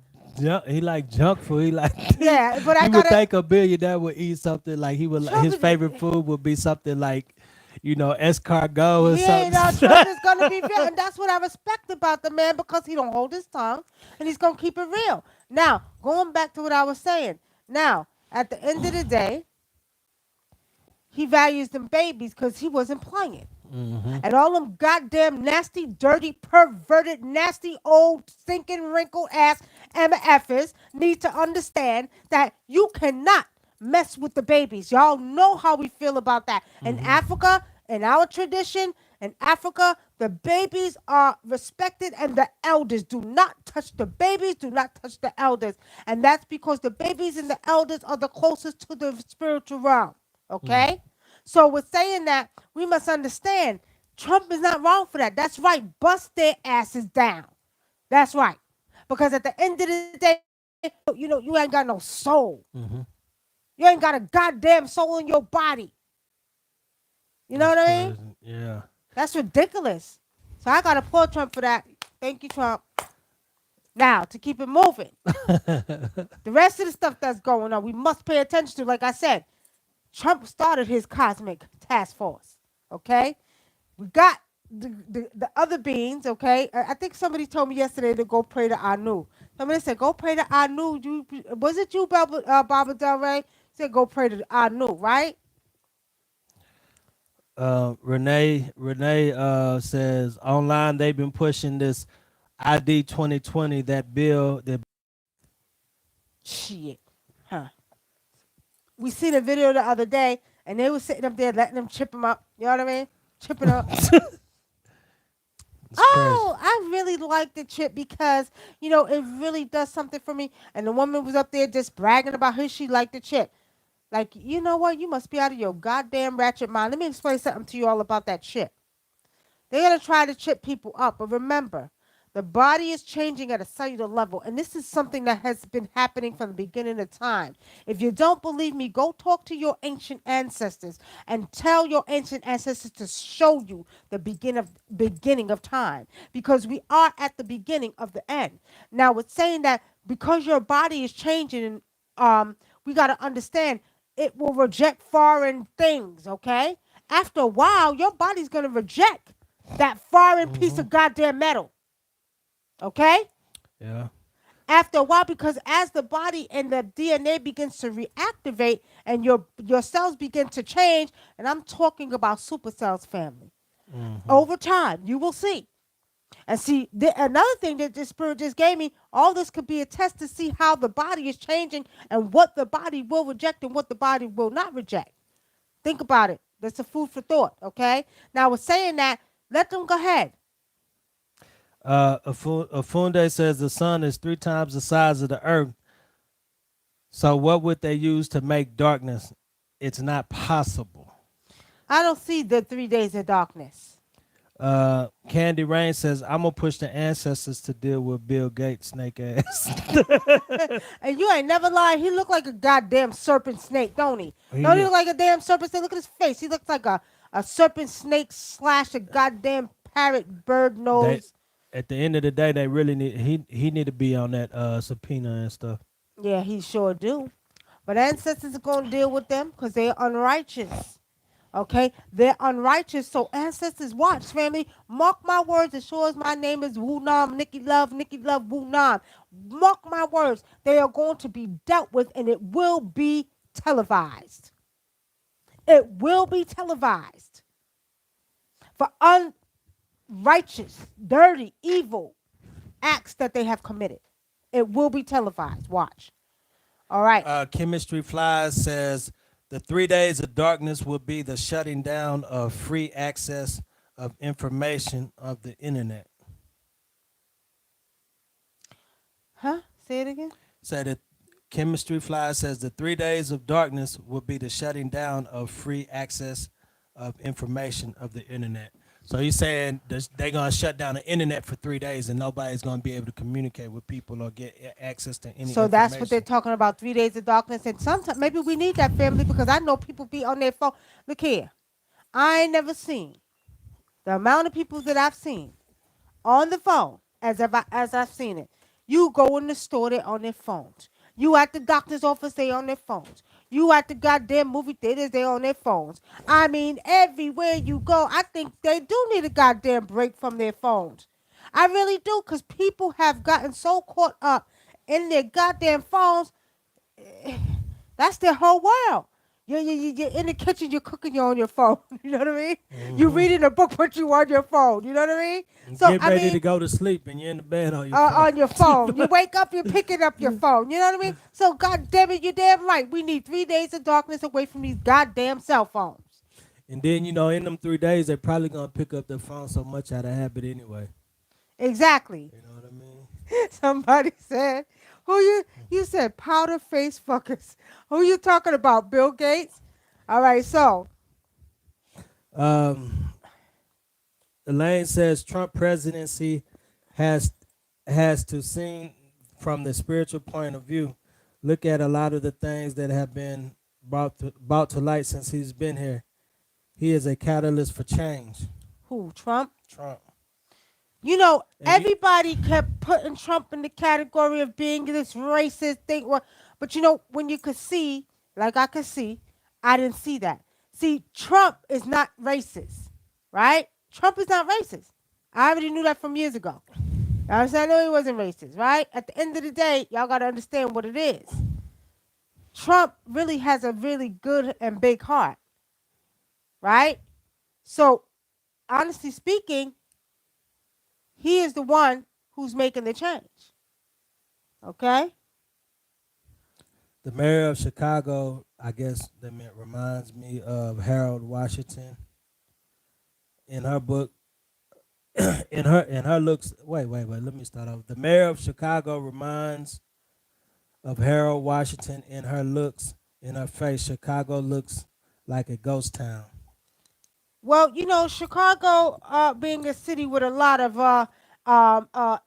he like junk food. He like yeah, but I you would gotta. think a billionaire would eat something like he would. Trump His favorite is. food would be something like escargot or Trump something. is gonna be real, and that's what I respect about the man because he don't hold his tongue, and he's gonna keep it real. Now, going back to what I was saying. Now, at the end of the day, he values them babies because he wasn't playing. hmm And all them goddamn nasty, dirty, perverted, nasty, old, stinking, wrinkled ass MFers need to understand that you cannot mess with the babies. Y'all know how we feel about that. In hmm Africa, in our tradition, in Africa, the babies are respected and the elders do not touch the babies, do not touch the elders. And that's because the babies and the elders are the closest to the spiritual realm. Okay? So with saying that, we must understand Trump is not wrong for that. That's right. Bust their asses down. That's right. Because at the end of the day, you ain't got no soul. hmm You ain't got a goddamn soul in your body. You know That's what I mean? crazy. Yeah. That's ridiculous. So I got to applaud Trump for that. Thank you, Trump. Now, to keep it moving, the rest of the stuff that's going on, we must pay attention to. Like I said, Trump started his cosmic task force. Okay? We got the other beings, okay? I think somebody told me yesterday to go pray to Anu. Somebody said, go pray to Anu. Was it you, Baba Del Rey? Said, go pray to Anu, right? Renee says online they've been pushing this ID 2020 that bill that Shit. Huh. We seen a video the other day, and they were sitting up there letting them chip him up. You know what I mean? Chipping up. it's crazy. Oh, I really like the chip because, it really does something for me. And the woman was up there just bragging about how she liked the chip. Like, you know what? You must be out of your goddamn ratchet mind. Let me explain something to you all about that chip. They're going to try to chip people up. But remember, the body is changing at a cellular level. And this is something that has been happening from the beginning of time. If you don't believe me, go talk to your ancient ancestors and tell your ancient ancestors to show you the beginning of time. Because we are at the beginning of the end. Now, it's saying that because your body is changing, we got to understand it will reject foreign things, okay? After a while, your body's going to reject that foreign piece hmm of goddamn metal. Okay? Yeah. After a while, because as the body and the DNA begins to reactivate and your cells begin to change, and I'm talking about supercells family. hmm Over time, you will see. And see, another thing that the spirit just gave me, all this could be a test to see how the body is changing and what the body will reject and what the body will not reject. Think about it. That's a food for thought, okay? Now, with saying that, let them go ahead. Afunde says the sun is 3 times the size of the earth. So what would they use to make darkness? It's not possible. I don't see the 3 days of darkness. Candy Rain says I'm gonna push the ancestors to deal with Bill Gates snake ass. And you ain't never lying. He look like a goddamn serpent snake, don't he? he Don't he look, look like a damn serpent snake? Look at his face. He looks like a serpent snake slash a goddamn parrot bird they nose. at the end of the day they really need he need to be on that subpoena and stuff. Yeah, he sure do. But ancestors are going to deal with them because they're unrighteous. Okay, they're unrighteous. So ancestors, watch, family. Mark my words. As sure as my name is WUNAM, Nikki Love, WUNAM. Mark my words. They are going to be dealt with, and it will be televised. It will be televised for unrighteous, dirty, evil acts that they have committed. It will be televised. Watch. All right. Chemistry Flies says the 3 days of darkness will be the shutting down of free access of information of the internet. Huh? Say it again. Say that Chemistry Flies says the 3 days of darkness will be the shutting down of free access of information of the internet. So he's saying they're gonna shut down the internet for 3 days, and nobody's gonna be able to communicate with people or get access to any So that's what they're information. talking about, 3 days of darkness. And sometimes maybe we need that, family, because I know people be on their phone. Look here. I ain't never seen the amount of people that I've seen on the phone as I've seen it. You go in the store, they're on their phones. You at the doctor's office, they on their phones. You at the goddamn movie theaters, they on their phones. I mean, everywhere you go, I think they do need a goddamn break from their phones. I really do, because people have gotten so caught up in their goddamn phones. That's their whole world. You're in the kitchen, you're cooking, you're on your phone. You know what I mean? You Hmm. reading a book, but you on your phone. You know what I mean? So, Get I ready mean, to go to sleep, and you're in the bed on your phone. on your phone. You wake up, you're picking up your phone. You know what I mean? So, God damn it, you're damn right. We need 3 days of darkness away from these goddamn cell phones. And then in them 3 days, they're probably gonna pick up their phone so much out of habit anyway. Exactly. You know what I mean? Somebody said, who you said powder face fuckers. Who you talking about? Bill Gates? All right, so, Um, Elaine says Trump presidency has has to seen from the spiritual point of view. Look at a lot of the things that have been brought to light since he's been here. He is a catalyst for change. who? Trump? Trump. You know, And you everybody kept putting Trump in the category of being this racist thing. But you know, when you could see, like I could see, I didn't see that. See, Trump is not racist, right? Trump is not racist. I already knew that from years ago. I know he wasn't racist, right? At the end of the day, y'all got to understand what it is. Trump really has a really good and big heart, right? So, honestly speaking, he is the one who's making the change. Okay? the mayor of Chicago, I guess that reminds me of Harold Washington in her book in her looks. Wait. Let me start off. The mayor of Chicago reminds of Harold Washington in her looks. In her face, Chicago looks like a ghost town. Well, you know, Chicago, being a city with a lot of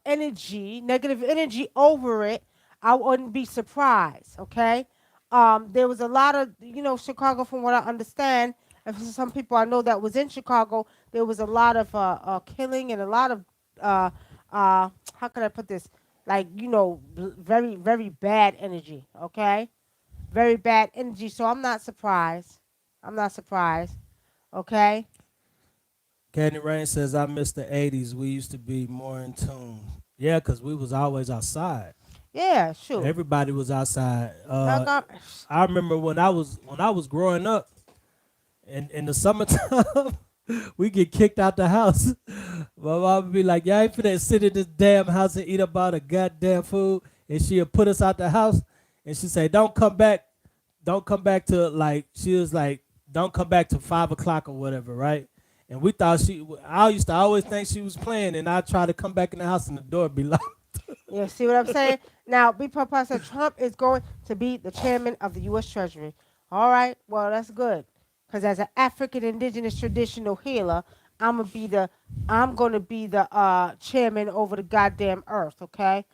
energy, negative energy over it, I wouldn't be surprised. Okay, there was a lot of, you know, Chicago, from what I understand, and for some people I know that was in Chicago, there was a lot of killing and a lot of uh, how can I put this? Like, you know, very very bad energy. Okay, very bad energy. So I'm not surprised. I'm not surprised. Okay. Candy Rain says, "I miss the '80s. We used to be more in tune." Yeah, cause we was always outside. Yeah, sure. Everybody was outside. I got. I remember when I was growing up, in the summertime, we get kicked out the house. My mom would be like, "Y'all ain't finna sit in this damn house and eat up all the goddamn food," and she'll put us out the house, and she say, don't come back to like." She was like, "Don't come back to 5 o'clock or whatever," right? And we thought I used to always think she was playing, and I try to come back in the house and the door be locked. You see what I'm saying? Now, B. Papa said Trump is going to be the chairman of the U.S. Treasury. All right. Well, that's good. Because as an African indigenous traditional healer, I'm gonna be the chairman over the goddamn earth. Okay.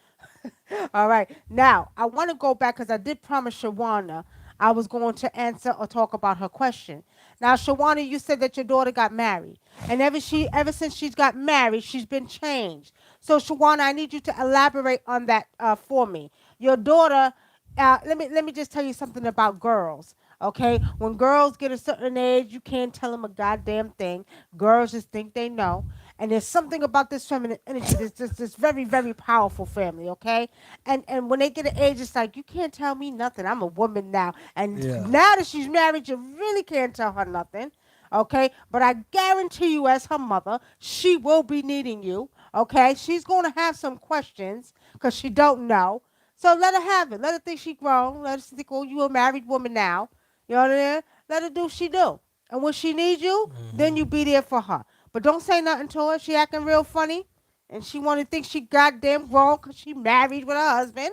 All right. Now, I want to go back because I did promise Shawana I was going to answer or talk about her question. Now, Shawana, you said that your daughter got married, and ever since she's got married, she's been changed. So, Shawana, I need you to elaborate on that for me. Your daughter. Let me just tell you something about girls. Okay, when girls get a certain age, you can't tell them a goddamn thing. Girls just think they know. And there's something about this feminine energy. This very, very powerful family, okay? And when they get an age, it's like, you can't tell me nothing. I'm a woman now. And Yeah. now that she's married, you really can't tell her nothing. Okay? But I guarantee you, as her mother, she will be needing you. Okay? She's gonna have some questions because she don't know. So let her have it. Let her think she grown. Let her think, oh, you a married woman now. You know what I mean? Let her do what she do. And when she needs you, then you be there for her. But don't say nothing to her. She acting real funny. And she want to think she goddamn grown because she married with her husband.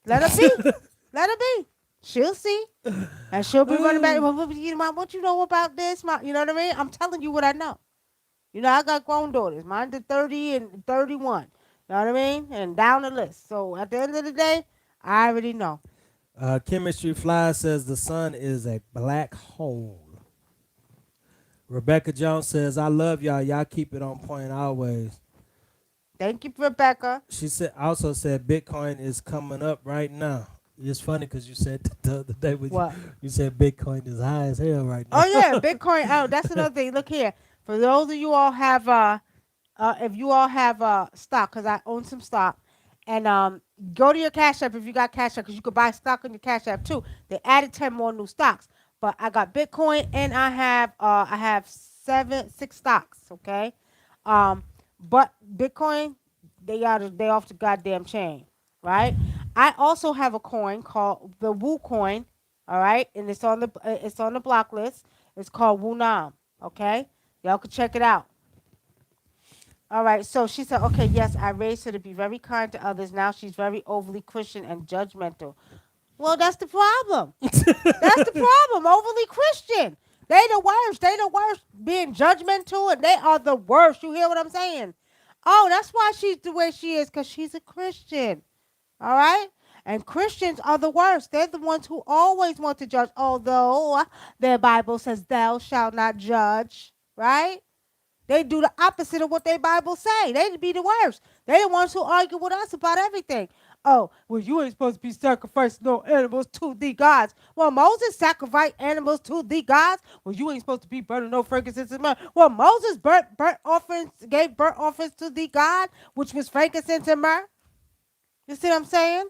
Let her be. Let her be. She'll see. And she'll be running back. Well, Mom, what you know about this? Mom? You know what I mean? I'm telling you what I know. You know, I got grown daughters. Mine's 30 and 31. You know what I mean? And down the list. So at the end of the day, I already know. Chemistry Fly says the sun is a black hole. Rebecca Jones says, I love y'all. Y'all keep it on point always. Thank you, Rebecca. She said also said Bitcoin is coming up right now. It's funny because you said the other day when What? you said Bitcoin is high as hell right Oh yeah, now. Bitcoin. Oh, that's another thing. Look here. For those of you all have if you all have stock, because I own some stock, and go to your Cash App if you got Cash App, because you could buy stock on your Cash App too. They added 10 more new stocks, but I got Bitcoin and I have six stocks. Okay, um, but Bitcoin they off the goddamn chain, right? I also have a coin called the Wu coin, all right, and it's on the block list. It's called WUNAM. Okay, y'all can check it out. All right, so she said, okay, yes, I raised her to be very kind to others. Now she's very overly Christian and judgmental. Well, that's the problem. That's the problem. Overly Christian. They the worst. They the worst. Being judgmental, and they are the worst. You hear what I'm saying? Oh, that's why she's the way she is, because she's a Christian. All right? And Christians are the worst. They're the ones who always want to judge, although their Bible says, thou shalt not judge. Right? They do the opposite of what their Bible say. They be the worst. They the ones who argue with us about everything. Oh, well, you ain't supposed to be sacrificing no animals to the gods. Well, Moses sacrificed animals to the gods. Well, you ain't supposed to be burning no frankincense and myrrh. Well, Moses burnt offerings, gave burnt offerings to the God, which was frankincense and myrrh. You see what I'm saying?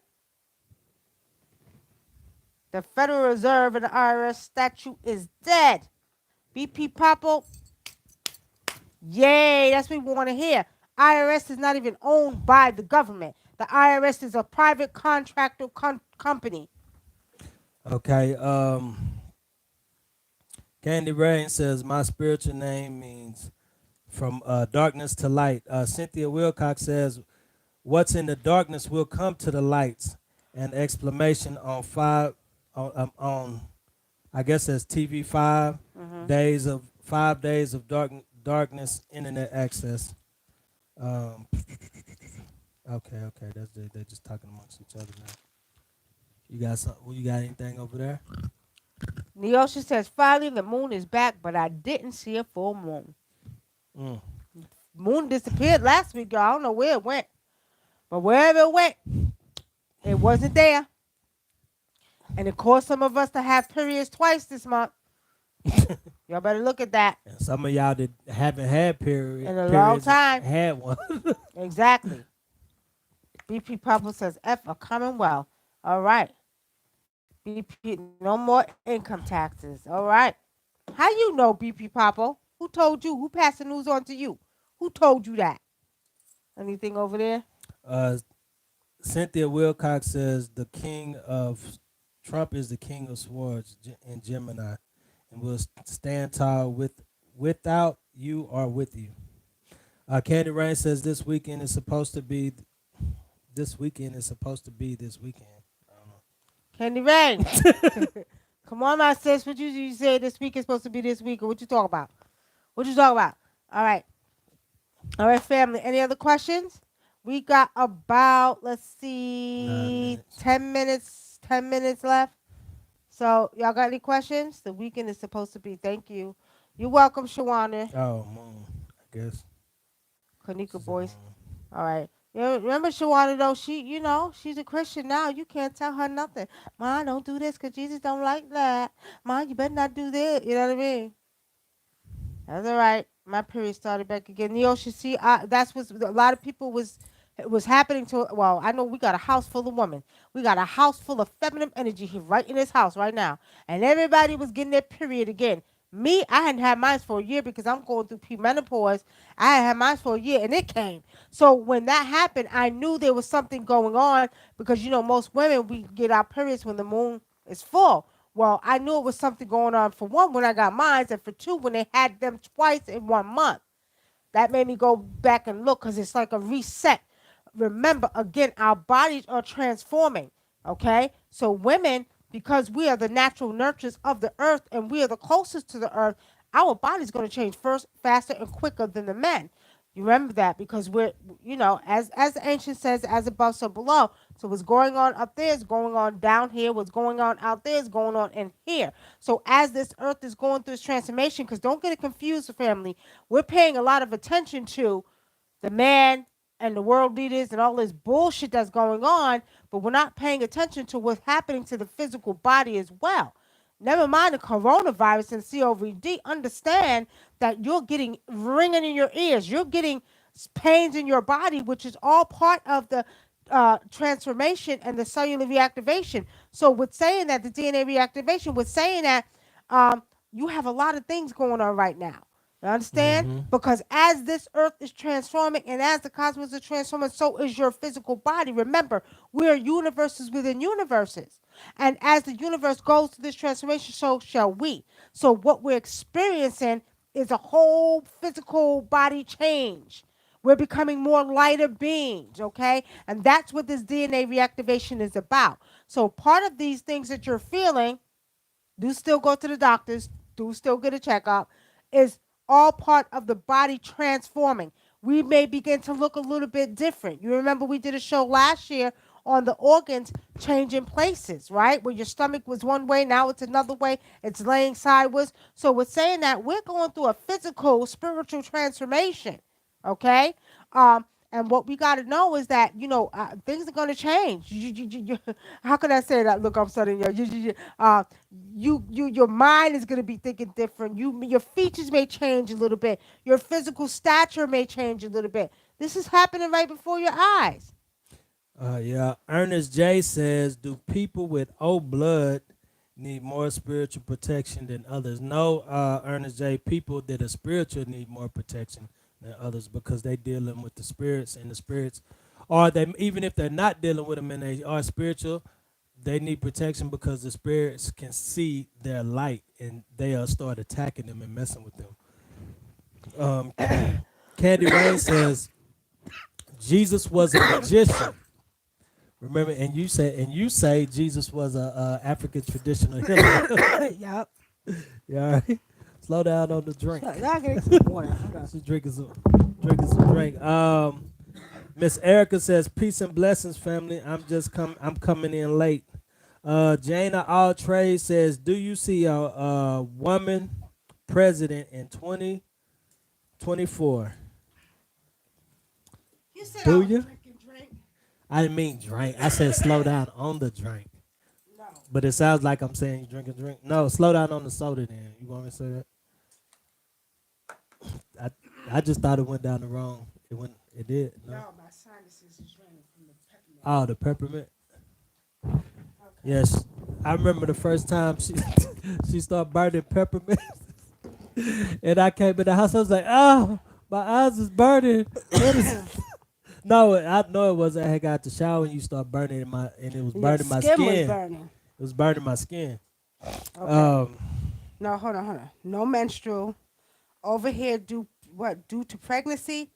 The Federal Reserve and the IRS statute is dead. BP Popple, yay, that's what we want to hear. IRS is not even owned by the government. The IRS is a private contractor company. Okay. Candy Rain says my spiritual name means from darkness to light. Cynthia Wilcox says what's in the darkness will come to the lights. An exclamation on on I guess that's TV 5 Hmm. days of 5 days of darkness internet access. Um, okay, they're just talking amongst each other now. You got something? You got anything over there? Neosha says, finally, the moon is back, but I didn't see a full moon. Mm. Moon disappeared last week, y'all. I don't know where it went. But wherever it went, it wasn't there. And it caused some of us to have periods twice this month. Y'all better look at that. And some of y'all that haven't had In a long periods time. had one. Exactly. BP Papa says, F a Commonwealth. All right. BP, no more income taxes. All right. How you know, BP Papa? Who told you? Who passed the news on to you? Who told you that? Anything over there? uh, Cynthia Wilcox says the king of Trump is the king of swords in Gemini, and will stand tall without you or with you. Candy Rain says this weekend is supposed to be this weekend. I don't know. Candy Rain. Come on, my sis. What you say this week is supposed to be this week? Or what you talk about? What you talk about? All right. All right, family. Any other questions? We got about, let's 9 see, minutes. 10 minutes, 10 minutes left. So y'all got any questions? The weekend is supposed to be. Thank you. You're welcome, Shawana. Oh, moon. I guess Kanika this is a boys. moon. All right. You remember Shawana though? She's a Christian now. You can't tell her nothing. Ma, don't do this because Jesus don't like that. Ma, you better not do that. You know what I mean? That's all right. My period started back again. Neil should see. That's what a lot of people was happening to. Well, I know we got a house full of women. We got a house full of feminine energy here, right in this house right now, and everybody was getting their period again. Me, I hadn't had mine for a year because I'm going through premenopause. I had mine for a year, and it came. So when that happened, I knew there was something going on because most women we get our periods when the moon is full. Well, I knew it was something going on for one when I got mine, and for two when they had them twice in 1 month. That made me go back and look because it's like a reset. Remember, again, our bodies are transforming. Okay? So, women, because we are the natural nurturers of the earth and we are the closest to the earth, our body's going to change first, faster, and quicker than the men. You remember that because we're, as the ancient says, as above, so below. So what's going on up there is going on down here. What's going on out there is going on in here. So as this earth is going through this transformation, because don't get it confused, family, we're paying a lot of attention to the man and the world leaders and all this bullshit that's going on, but we're not paying attention to what's happening to the physical body as well. Never mind the coronavirus and COVID. Understand that you're getting ringing in your ears. You're getting pains in your body, which is all part of the transformation and the cellular reactivation. So, with saying that, the DNA reactivation, with saying that, um, you have a lot of things going on right now. You understand? Mm-hmm. Because as this earth is transforming and as the cosmos is transforming, so is your physical body. Remember, we are universes within universes. And as the universe goes through this transformation, so shall we. So what we're experiencing is a whole physical body change. We're becoming more lighter beings, okay? And that's what this DNA reactivation is about. So part of these things that you're feeling, do still go to the doctors, do still get a checkup, is all part of the body transforming. We may begin to look a little bit different. You remember we did a show last year on the organs changing places, right? Where your stomach was one way, now it's another way, it's laying sideways. So we're saying that we're going through a physical, spiritual transformation, okay? And what we got to know is that things are going to change. How can I say that? Look, I'm studying your mind is going to be thinking different. Your features may change a little bit. Your physical stature may change a little bit. This is happening right before your eyes. Yeah. Ernest J says, "Do people with O blood need more spiritual protection than others?" No, Ernest J. People that are spiritual need more protection than others because they dealing with the spirits, and the spirits, or they even if they're not dealing with them and they are spiritual, they need protection because the spirits can see their light and they'll start attacking them and messing with them. Um, Candy Rain says Jesus was a magician. Remember, and you say Jesus was a African traditional healer. Yep. Yeah, all right. Slow down on the drink. Y'all getting some water. Hold on. She's drinking some drink. Miss Erica says, "Peace and blessings, family. I'm coming in late." Jana All Trade says, "Do you see a woman president in 2024? You said I Do was you?" drinking drink. I didn't mean drink. I said slow down on the drink. No. But it sounds like I'm saying you drinking drink. No, slow down on the soda then. You want me to say that? I just thought it went down the wrong. It did. No. No, my sinuses is running from the peppermint. Oh, the peppermint. Okay. Yes. I remember the first time she she started burning peppermint. And I came in the house, I was like, "Oh, my eyes is burning." What is No, I know it wasn't. I had got out the shower and you start burning and it was Your burning my skin was skin. burning. It was burning my skin. Okay. Um, No, hold on. No menstrual. Over here, due to pregnancy,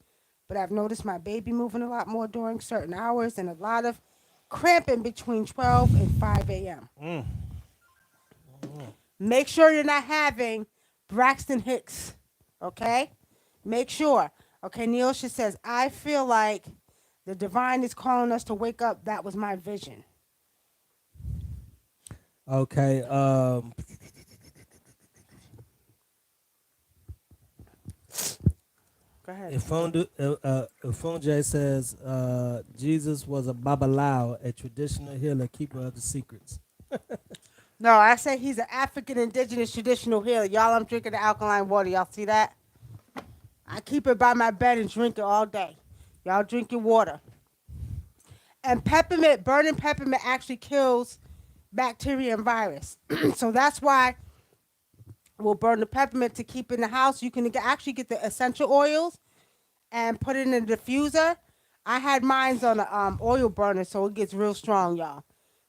but I've noticed my baby moving a lot more during certain hours and a lot of cramping between 12 and 5 a.m. mm, Make sure you're not having Braxton Hicks, okay? Make sure. Okay, Neosha says, I feel like the divine is calling us to wake up. That was my vision. okay. Go ahead. Ifunje says Jesus was a babalao, a traditional healer, keeper of the secrets. No, I say he's an African indigenous traditional healer. Y'all, I'm drinking the alkaline water. Y'all see that? I keep it by my bed and drink it all day. Y'all drink your water. And peppermint, burning peppermint actually kills bacteria and virus. So that's why we'll burn the peppermint to keep in the house. You can actually get the essential oils and put it in a diffuser. I had mine on a oil burner, so it gets real strong, y'all.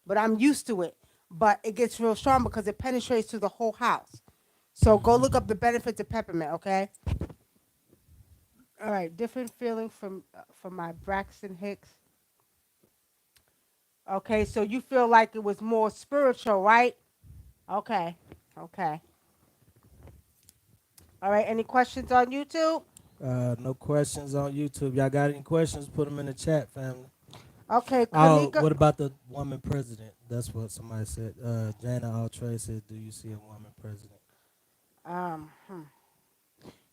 But I'm used to it. But it gets real strong because it penetrates through the whole house. So go look up the benefits of peppermint, okay? All right, different feeling from my Braxton Hicks. Okay, so you feel like it was more spiritual, right? Okay, okay. All right, any questions on YouTube? No questions on YouTube. Y'all got any questions? Put them in the chat, family. Okay, Oh, Kanika. what about the woman president? That's what somebody said. Jana Altre said, "Do you see a woman president?" Um, hmm.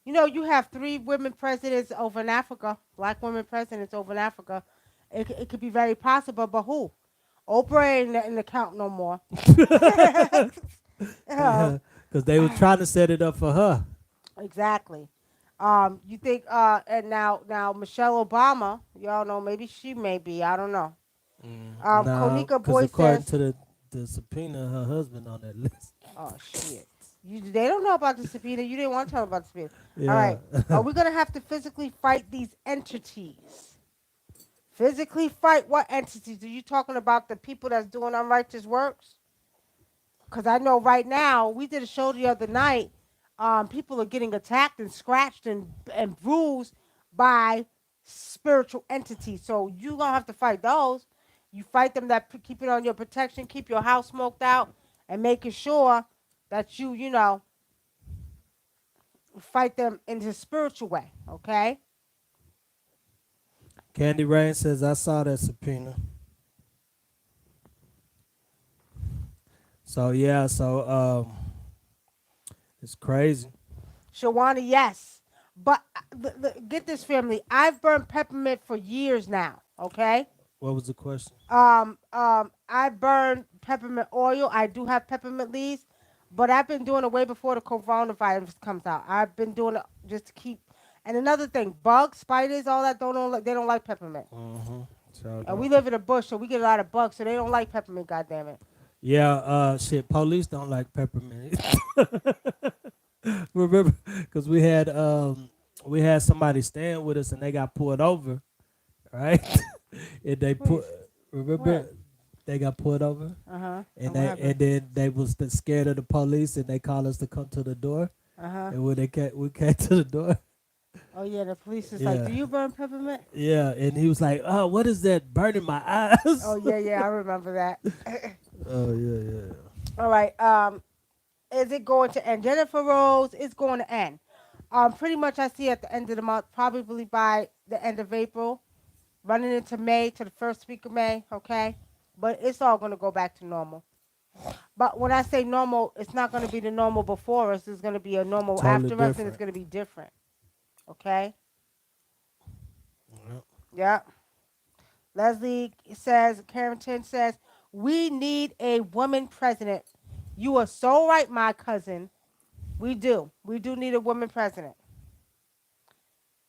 You know, you have three women presidents over in Africa, black women presidents over in Africa. It could be very possible, but who? Oprah ain't in the count no more. Oh, Yeah, because they were trying to set it up for her. exactly. You think and now Michelle Obama, y'all know maybe she may be, I don't know. No, Konika because Boy according says, to the subpoena, her husband on that list. oh shit. They don't know about the subpoena. You didn't want to tell them about the subpoena. All Yeah. right. Are we gonna have to physically fight these entities? Physically fight what entities? Are you talking about the people that's doing unrighteous works? Because I know right now, we did a show the other night. People are getting attacked and scratched and bruised by spiritual entities. So you going to have to fight those. You fight them that keep it on your protection, keep your house smoked out, and making sure that you know, fight them in the spiritual way, okay? Candy Rain says, "I saw that subpoena." So yeah, it's crazy. Shawana, yes. But get this, family. I've burned peppermint for years now, okay? What was the question? I burn peppermint oil. I do have peppermint leaves, but I've been doing it way before the coronavirus comes out. I've been doing it just to keep. And another thing, bugs, spiders, all that they don't like peppermint. Mm-hmm. So And we don't. live in a bush, so we get a lot of bugs, so they don't like peppermint. Goddamn it! Yeah. Shit. Police don't like peppermint. Remember, because we had somebody staying with us and they got pulled over, right? And they put. Please, Remember, when? they got pulled over, And what happened? and then they was scared of the police and they called us to come to the door. Uh huh. And when we came to the door, Oh yeah, the police is like, yeah, "Do you burn peppermint?" yeah, and he was like, "Oh, what is that burning my Oh eyes?" yeah, yeah, I remember that. Oh yeah, yeah. All right. Is it going to end? Jennifer Rose is going to end. Pretty much I see at the end of the month, probably by the end of April, running into May to the first week of May, okay? But it's all going to go back to normal. But when I say normal, it's not going to be the normal before us. It's going to be a normal Totally after us, and it's different. going to be different, okay? Yeah. Yeah. Leslie says, Carrington says, we need a woman president. You are so right, my cousin. We do. We do need a woman president.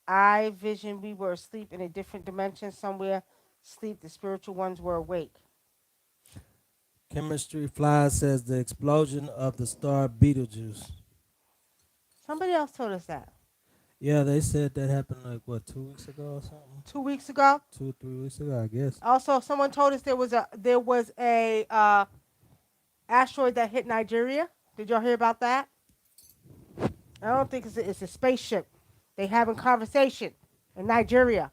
I vision we were asleep in a different dimension somewhere. Sleep, the spiritual ones were awake. Chemistry Fly says the explosion of the star Betelgeuse. Somebody else told us that Yeah, they said that happened like what 2 weeks ago or something. 2 weeks ago. 2 or 3 weeks ago, I guess. Also, someone told us there was a asteroid that hit Nigeria. Did y'all hear about that? I don't think it's a spaceship. They having conversation in Nigeria.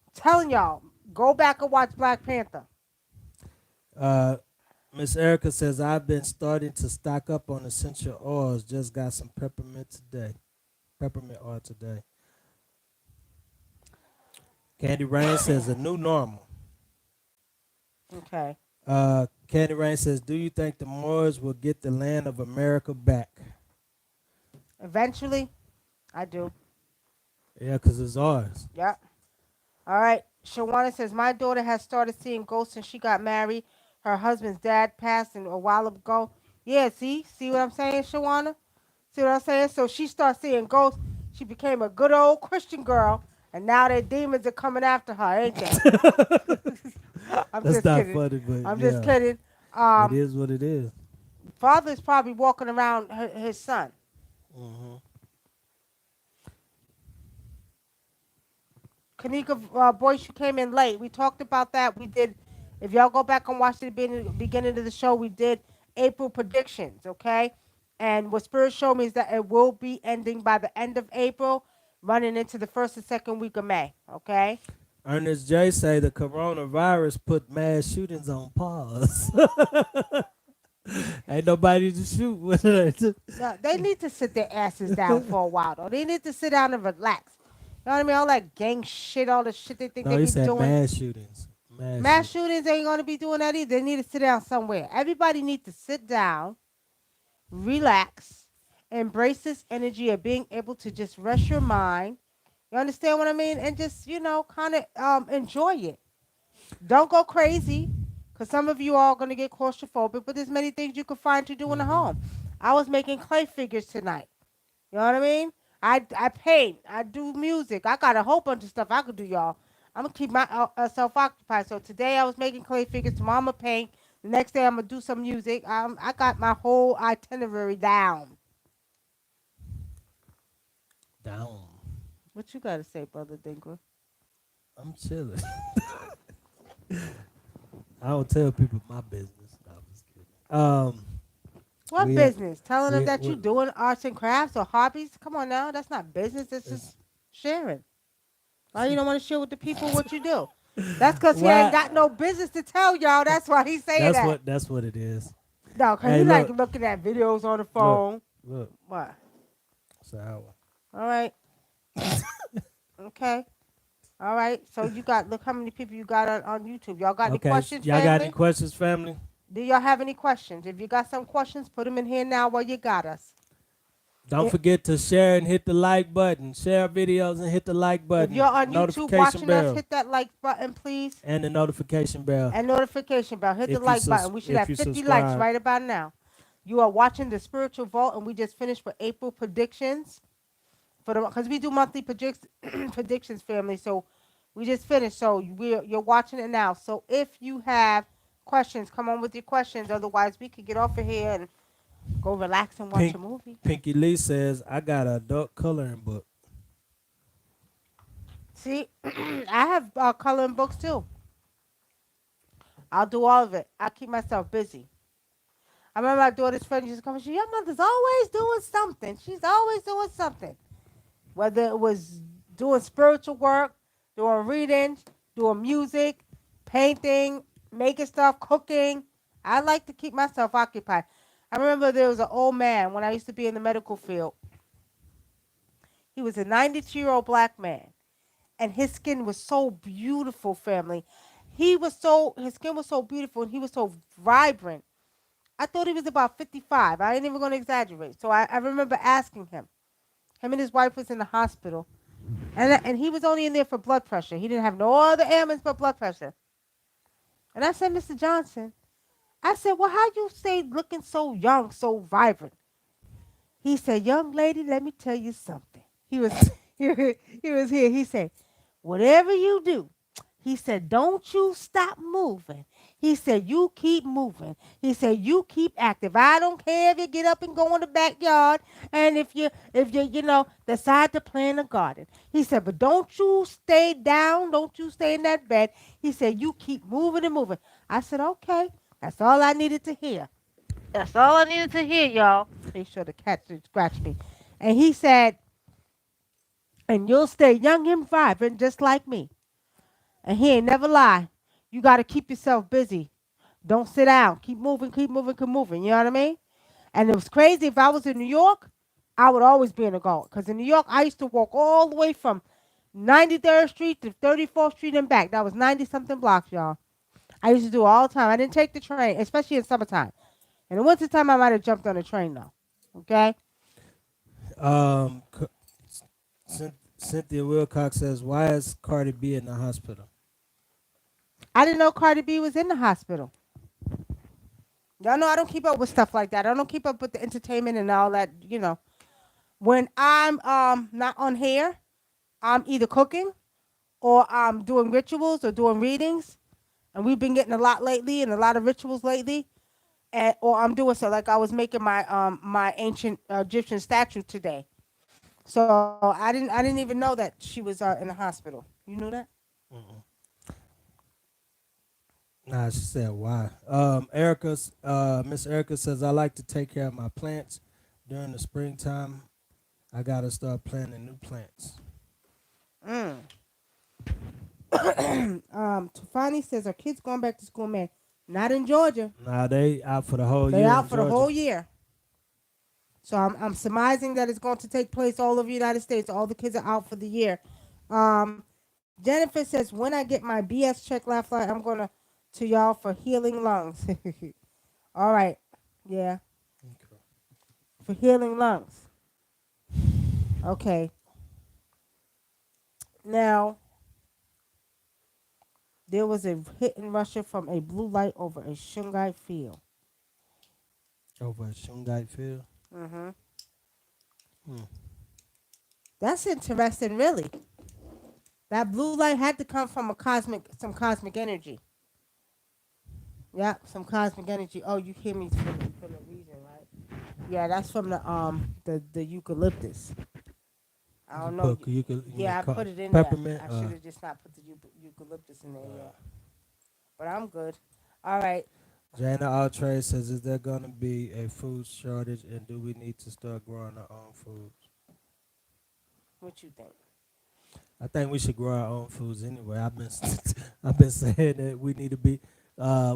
I'm telling y'all, go back and watch Black Panther. Uh, Miss Erica says I've been starting to stock up on essential oils. Just got some peppermint today. Peppermint oil today. Candy Rain says a new normal. Okay. Candy Rain says, do you think the Moors will get the land of America back? Eventually, I do. Yeah, because it's ours. Yep. All right. Shawana says, my daughter has started seeing ghosts since she got married. Her husband's dad passed a while ago. Yeah, see what I'm saying, Shawana? See what I'm saying? So she started seeing ghosts. She became a good old Christian girl, and now their demons are coming after her, ain't they? I'm That's just not kidding. funny, but I'm just yeah, kidding. it Um, is what it is. Father's probably walking around his son. Hmm. Kanika Boyce, you came in late. We talked about that. We did. If y'all go back and watch the beginning of the show, we did April predictions, okay? And what Spirit showed me is that it will be ending by the end of April, running into the first and second week of May, okay? Ernest J say the coronavirus put mass shootings on pause. Ain't nobody to shoot with it. Now, they need to sit their asses down for a while, though. They need to sit down and relax. You know what I mean? All that gang shit, all the shit they think No, they he be said doing. mass shootings. Mass Mass shootings. shootings ain't gonna be doing that either. They need to sit down somewhere. Everybody need to sit down, relax, embrace this energy of being able to just rest your mind. You understand what I mean? And just, kind of enjoy it. Don't go crazy, because some of you are going to get claustrophobic, but there's many things you can find to do in the home. Hmm. I was making clay figures tonight. You know what I mean? I paint. I do music. I got a whole bunch of stuff I could do, y'all. I'm gonna keep myself occupied. So today I was making clay figures. Tomorrow I'm gonna paint. The next day I'm gonna do some music. I got my whole itinerary down. Down. What you gotta say, brother Dinkler? I'm chilling. I don't tell people my business. No, I'm just kidding. What We at business? Telling them that you we doing arts and crafts or hobbies? Come on now, that's not business. That's it's, just sharing. Why you don't want to share with the people what you do? That's because he ain't why? got no business to tell y'all. That's why he's saying that. That's what it is. No, cause Hey, he like look, looking at videos on the look, phone. look. What? It's an hour. All right. Okay. All right. So you got look how many people you got on YouTube. Y'all got any Okay, questions, y'all got any family? questions, family? Do y'all have any questions? If you got some questions, put them in here now while you got us. Don't I- forget to share and hit the like button. Share videos and hit the like If button. you're on YouTube Notification watching us, bell hit that like button, please. and the notification bell And notification bell. Hit the like button. We should if have you 50 likes subscribe. right about now. You are watching the Spiritual Vault, and we just finished with April predictions for the because we do monthly predictions, family. So we just finished. So you're watching it now. So if you have questions, come on with your questions. Otherwise, we could get off of here and go relax and watch a Pink movie. Pinky Lee says I got an adult coloring book. See, I have coloring books too. I'll do all of it. I'll keep myself busy. I remember my daughter's friend used to come and say, your mother's always doing something. She's always doing something. Whether it was doing spiritual work, doing reading, doing music, painting, making stuff, cooking. I like to keep myself occupied. I remember there was an old man when I used to be in the medical field. He was a 92-year-old black man, and his skin was so beautiful, family. His skin was so beautiful, and he was so vibrant. I thought he was about 55. I ain't even going to exaggerate. So I remember asking him. Him and his wife was in the hospital. And he was only in there for blood pressure. He didn't have no other ailments but blood pressure. And I said, Mr. Johnson, I said, well, how you stay looking so young, so vibrant? He said, young lady, let me tell you something. He was he was here. He said, whatever you do, he said, don't you stop moving. He said, you keep moving. He said, you keep active. I don't care if you get up and go in the backyard and if you decide to plant a garden. He said, but don't you stay down. Don't you stay in that bed. He said, you keep moving and moving. I said, okay. That's all I needed to hear. That's all I needed to hear, y'all. Make sure the cat didn't scratch me. And he said, and you'll stay young and vibrant just like me. And he ain't never lie. You got to keep yourself busy. Don't sit down. Keep moving, keep moving, keep moving. You know what I mean? And it was crazy. If I was in New York, I would always be in a garden. Because in New York, I used to walk all the way from 93rd Street to 34th Street and back. That was 90 something blocks, y'all. I used to do it all the time. I didn't take the train, especially in summertime. In the wintertime, I might have jumped on a train, though. Okay? Um, Cynthia Wilcox says, "Why is Cardi B in the hospital?" I didn't know Cardi B was in the hospital. Y'all know I don't keep up with stuff like that. I don't keep up with the entertainment and all that. When I'm not on here, I'm either cooking or I'm doing rituals or doing readings, and we've been getting a lot lately and a lot of rituals lately. And or I'm doing so like I was making my ancient Egyptian statue today. So I didn't even know that she was in the hospital. You knew that? Mm-mm. Nah, she said why. Miss Erica says, "I like to take care of my plants during the springtime. I gotta start planting new plants." Mm. Tufani says our kids going back to school, man. Not in Georgia. Nah, they out for the whole They year out in for the Georgia. whole year. So I'm surmising that it's going to take place all over the United States. All the kids are out for the year. Um, Jennifer says when I get my BS check last night, I'm gonna to y'all for healing lungs. All right, yeah, Okay. for healing lungs. Okay, now there was a hit in Russia from a blue light over a Shungite field. Over at Shungite Field. Hmm. Hmm. That's interesting, really. That blue light had to come from some cosmic energy. Yeah, some cosmic energy. Oh, you hear me from the reason, right? Yeah, that's from the eucalyptus. I You don't know. put you Yeah, mean I put it in there. peppermint? I should have just not put the eucalyptus in there yet. But I'm good. All right. Jana Altrey says, "Is there gonna be a food shortage, and do we need to start growing our own foods?" What you think? I think we should grow our own foods anyway. I've been I've been saying that we need to be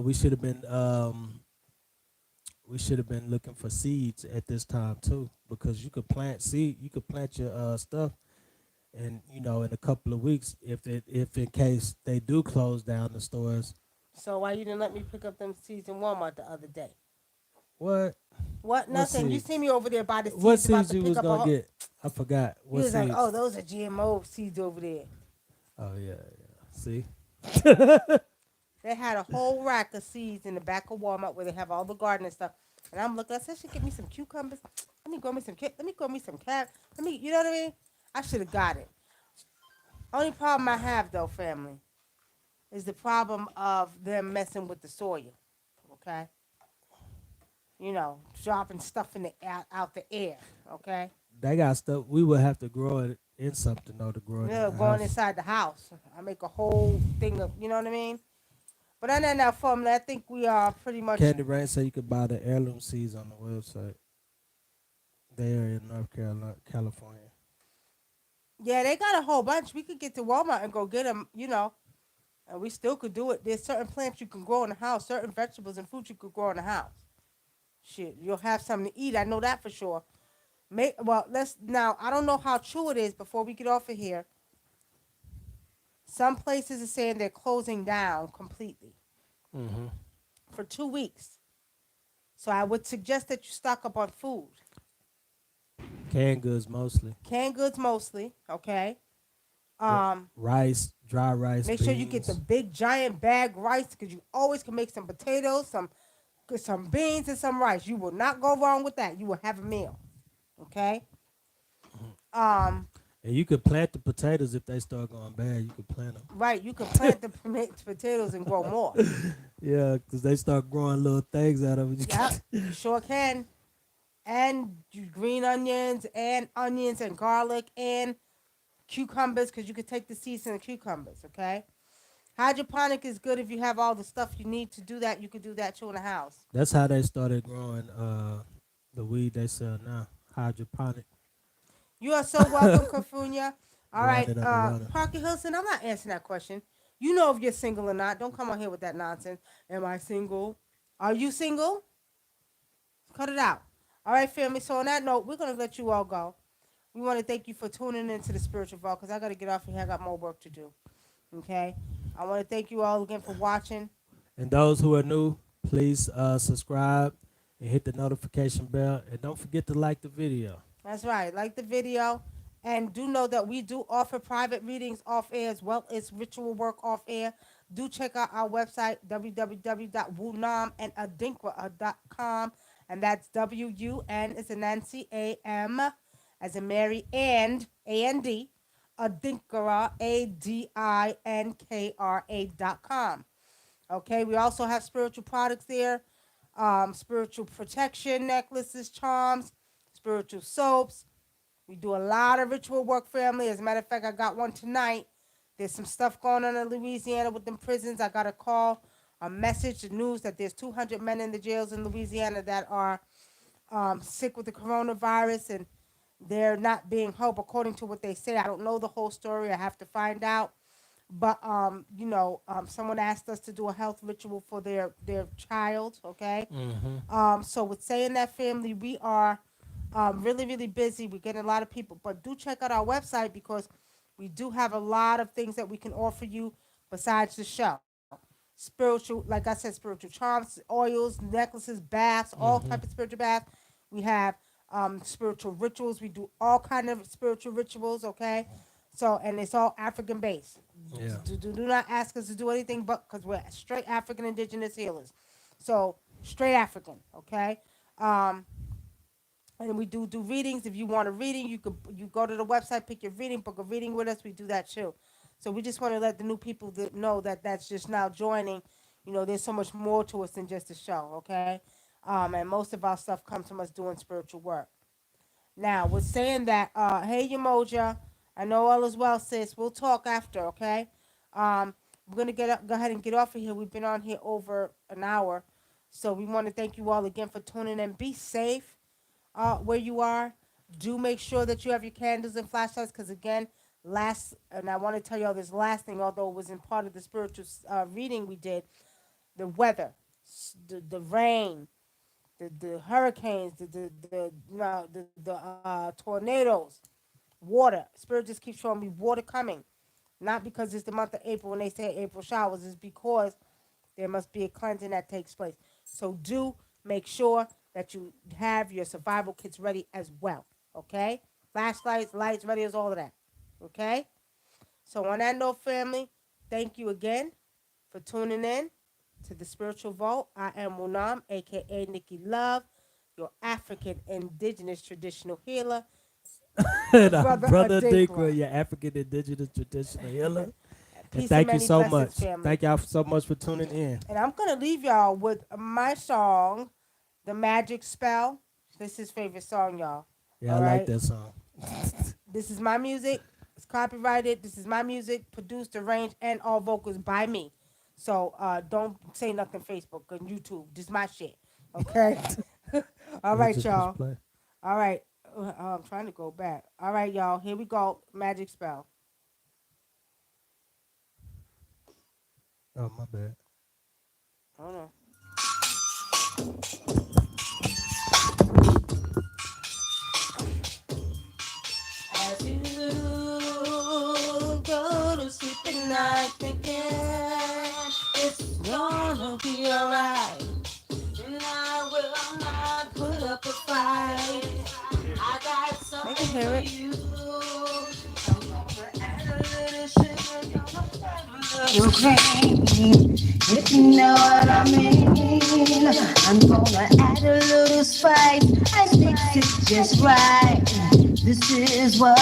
we should have been looking for seeds at this time too, because you could plant your stuff, and in a couple of weeks, if in case they do close down the stores. So why you didn't let me pick up them seeds in Walmart the other day? What What? what Nothing. You seeds? see me over there by the What seeds about seeds to you pick was up a gonna whole. get? I forgot You what was like, oh, seeds. those are GMO seeds over there. Oh yeah, yeah. See. They had a whole rack of seeds in the back of Walmart where they have all the gardening stuff. And I'm looking. I said, I should get me some cucumbers. Let me grow me some. Let me grow me some carrots. Let me. You know what I mean? I should have got it. Only problem I have though, family, is the problem of them messing with the soil. Okay, dropping stuff in the out the air. Okay, They got stuff. We would have to grow it in something though to grow it in the going house. inside the house. I make a whole thing of. You know what I mean? But other than that, family, I think we are pretty much. Candy Rain said you could buy the heirloom seeds on the website. They are in North Carolina, California. Yeah, they got a whole bunch. We could get to Walmart and go get them. And we still could do it. There's certain plants you can grow in the house, certain vegetables and fruits you could grow in the house. Shit, you'll have something to eat. I know that for sure. Let's now. I don't know how true it is. Before we get off of here, some places are saying they're closing down completely Mm-hmm. for 2 weeks. So I would suggest that you stock up on food, Canned goods mostly. canned goods mostly. Okay. Um, Rice, dry rice, Make sure you get the beans. big giant bag rice because you always can make some potatoes, some beans, and some rice. You will not go wrong with that. You will have a meal. Okay. Um, And you could plant the potatoes if they start going bad. You could plant them. right. You can plant the potatoes and grow more. Yeah, because they start growing little things out of it. Yep, you sure can. And green onions and garlic and cucumbers because you could take the seeds in the cucumbers. Okay. Hydroponic is good if you have all the stuff you need to do that. You could do that too in the house. That's how they started growing the weed they sell now. Hydroponic. You are so welcome, Carfunia. All Growing right, it underwater. Parker Hilson, I'm not answering that question. You know if you're single or not. Don't come on here with that nonsense. Am I single? Are you single? Cut it out. All right, family. So on that note, we're gonna let you all go. We want to thank you for tuning into the spiritual vault because I got to get off here. I got more work to do. Okay. I want to thank you all again for watching. And those who are new, please subscribe and hit the notification bell. And don't forget to like the video. That's right. Like the video And do know that we do offer private readings off air as well as ritual work off air. Do check out our website, www.wunam and adinkra.com. And that's WUN as in Nancy, AM as in Mary, and AND, Adinkra, ADINKRA.com. Okay, we also have spiritual products there, spiritual protection necklaces, charms, spiritual soaps. We do a lot of ritual work, family. As a matter of fact, I got one tonight. There's some stuff going on in Louisiana with them prisons. I got a call, a message, the news that there's 200 men in the jails in Louisiana that are sick with the coronavirus, and they're not being helped according to what they say. I don't know the whole story. I have to find out. But someone asked us to do a health ritual for their child. Okay. Mm-hmm. So with saying that, family, we are really really busy. We're getting a lot of people, but do check out our website because we do have a lot of things that we can offer you besides the show. Spiritual, like I said, spiritual charms, oils, necklaces, baths, all type Mm-hmm. of spiritual baths. We have spiritual rituals. We do all kind of spiritual rituals. Okay. So, and it's all African based. Yeah. Do not ask us to do anything but because we're straight African indigenous healers. So, straight African, okay? Um, and we do readings. If you want a reading, you go to the website, pick your reading, book a reading with us. We do that too. So we just want to let the new people know that that's just now joining. There's so much more to us than just a show, okay? And most of our stuff comes from us doing spiritual work. Now, with saying that, hey Yamoja, I know all is well, sis. We'll talk after, okay? We're gonna go ahead and get off of here. We've been on here over an hour, so we want to thank you all again for tuning in. Be safe where you are. Do make sure that you have your candles and flashlights, because again, and I want to tell you all this last thing, although it was in part of the spiritual reading we did, the weather, the rain, the hurricanes, the tornadoes, water. Spirit just keeps showing me water coming. Not because it's the month of April when they say April showers, it's because there must be a cleansing that takes place. So do make sure that you have your survival kits ready as well. Okay? Flashlights, lights, radios, all of that. Okay? So on that note, family, thank you again for tuning in to the Spiritual Vault. I am WUNAM, aka Nikki Love, your African indigenous traditional healer, And I'm brother Brother Adekra. Dinkra, your African indigenous traditional healer. And Peace and thank you many so blessings, much. family. Thank y'all so much for tuning in. And I'm gonna leave y'all with my song, "The Magic Spell." This is his favorite song, y'all. Yeah, All I like right. that song. This is my music. It's copyrighted. This is my music, produced, arranged, and all vocals by me. So don't say nothing Facebook and YouTube. This is my shit. Okay. All We'll right, just push y'all. play. All right. I'm trying to go back. All right, y'all. Here we go. Magic spell. Oh, my bad. Hold on. As you go to sleep at night, thinking it's gonna be alright, and I will not put up a fight. I got something for you. I'm gonna add a little sugar on your cream, if you know what I mean. I'm gonna add a little spice and mix it just right. This is what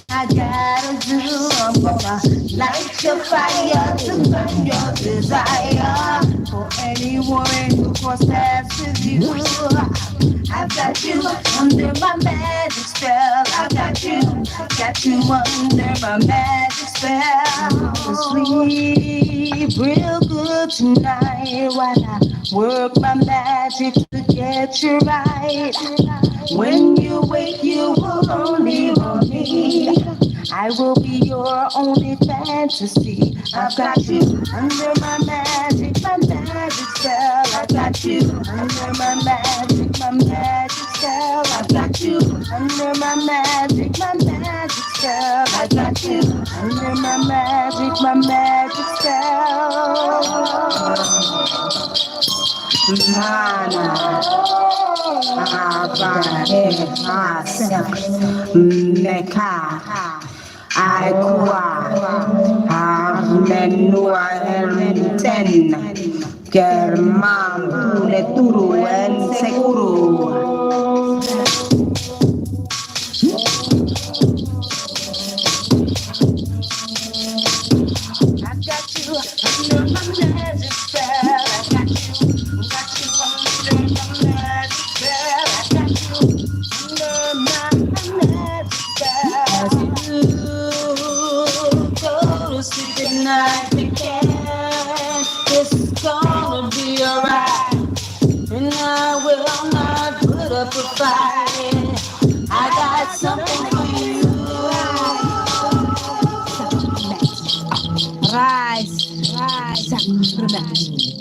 I gotta do. I'm gonna light your fire to burn your desire. For any woman who cross paths with you, I've got you under my magic spell. I've got you under my magic spell. Sleep real good tonight while I work my magic to get you right. When you wake, you will only want me. I will be your only fantasy. I've got you under my magic spell. I've got you under my magic spell. I've got you under my magic spell. I got you under my magic spell. Mana Abahe Asak Meka Aikua Amenua Enten German Leturu en Seguru I got you under my magic spell. I got you under my magic spell. I got you under my magic spell. As you go to sleep at night again, it's gonna be alright. And I will not put up a fight. I got something for you. Rise, rise,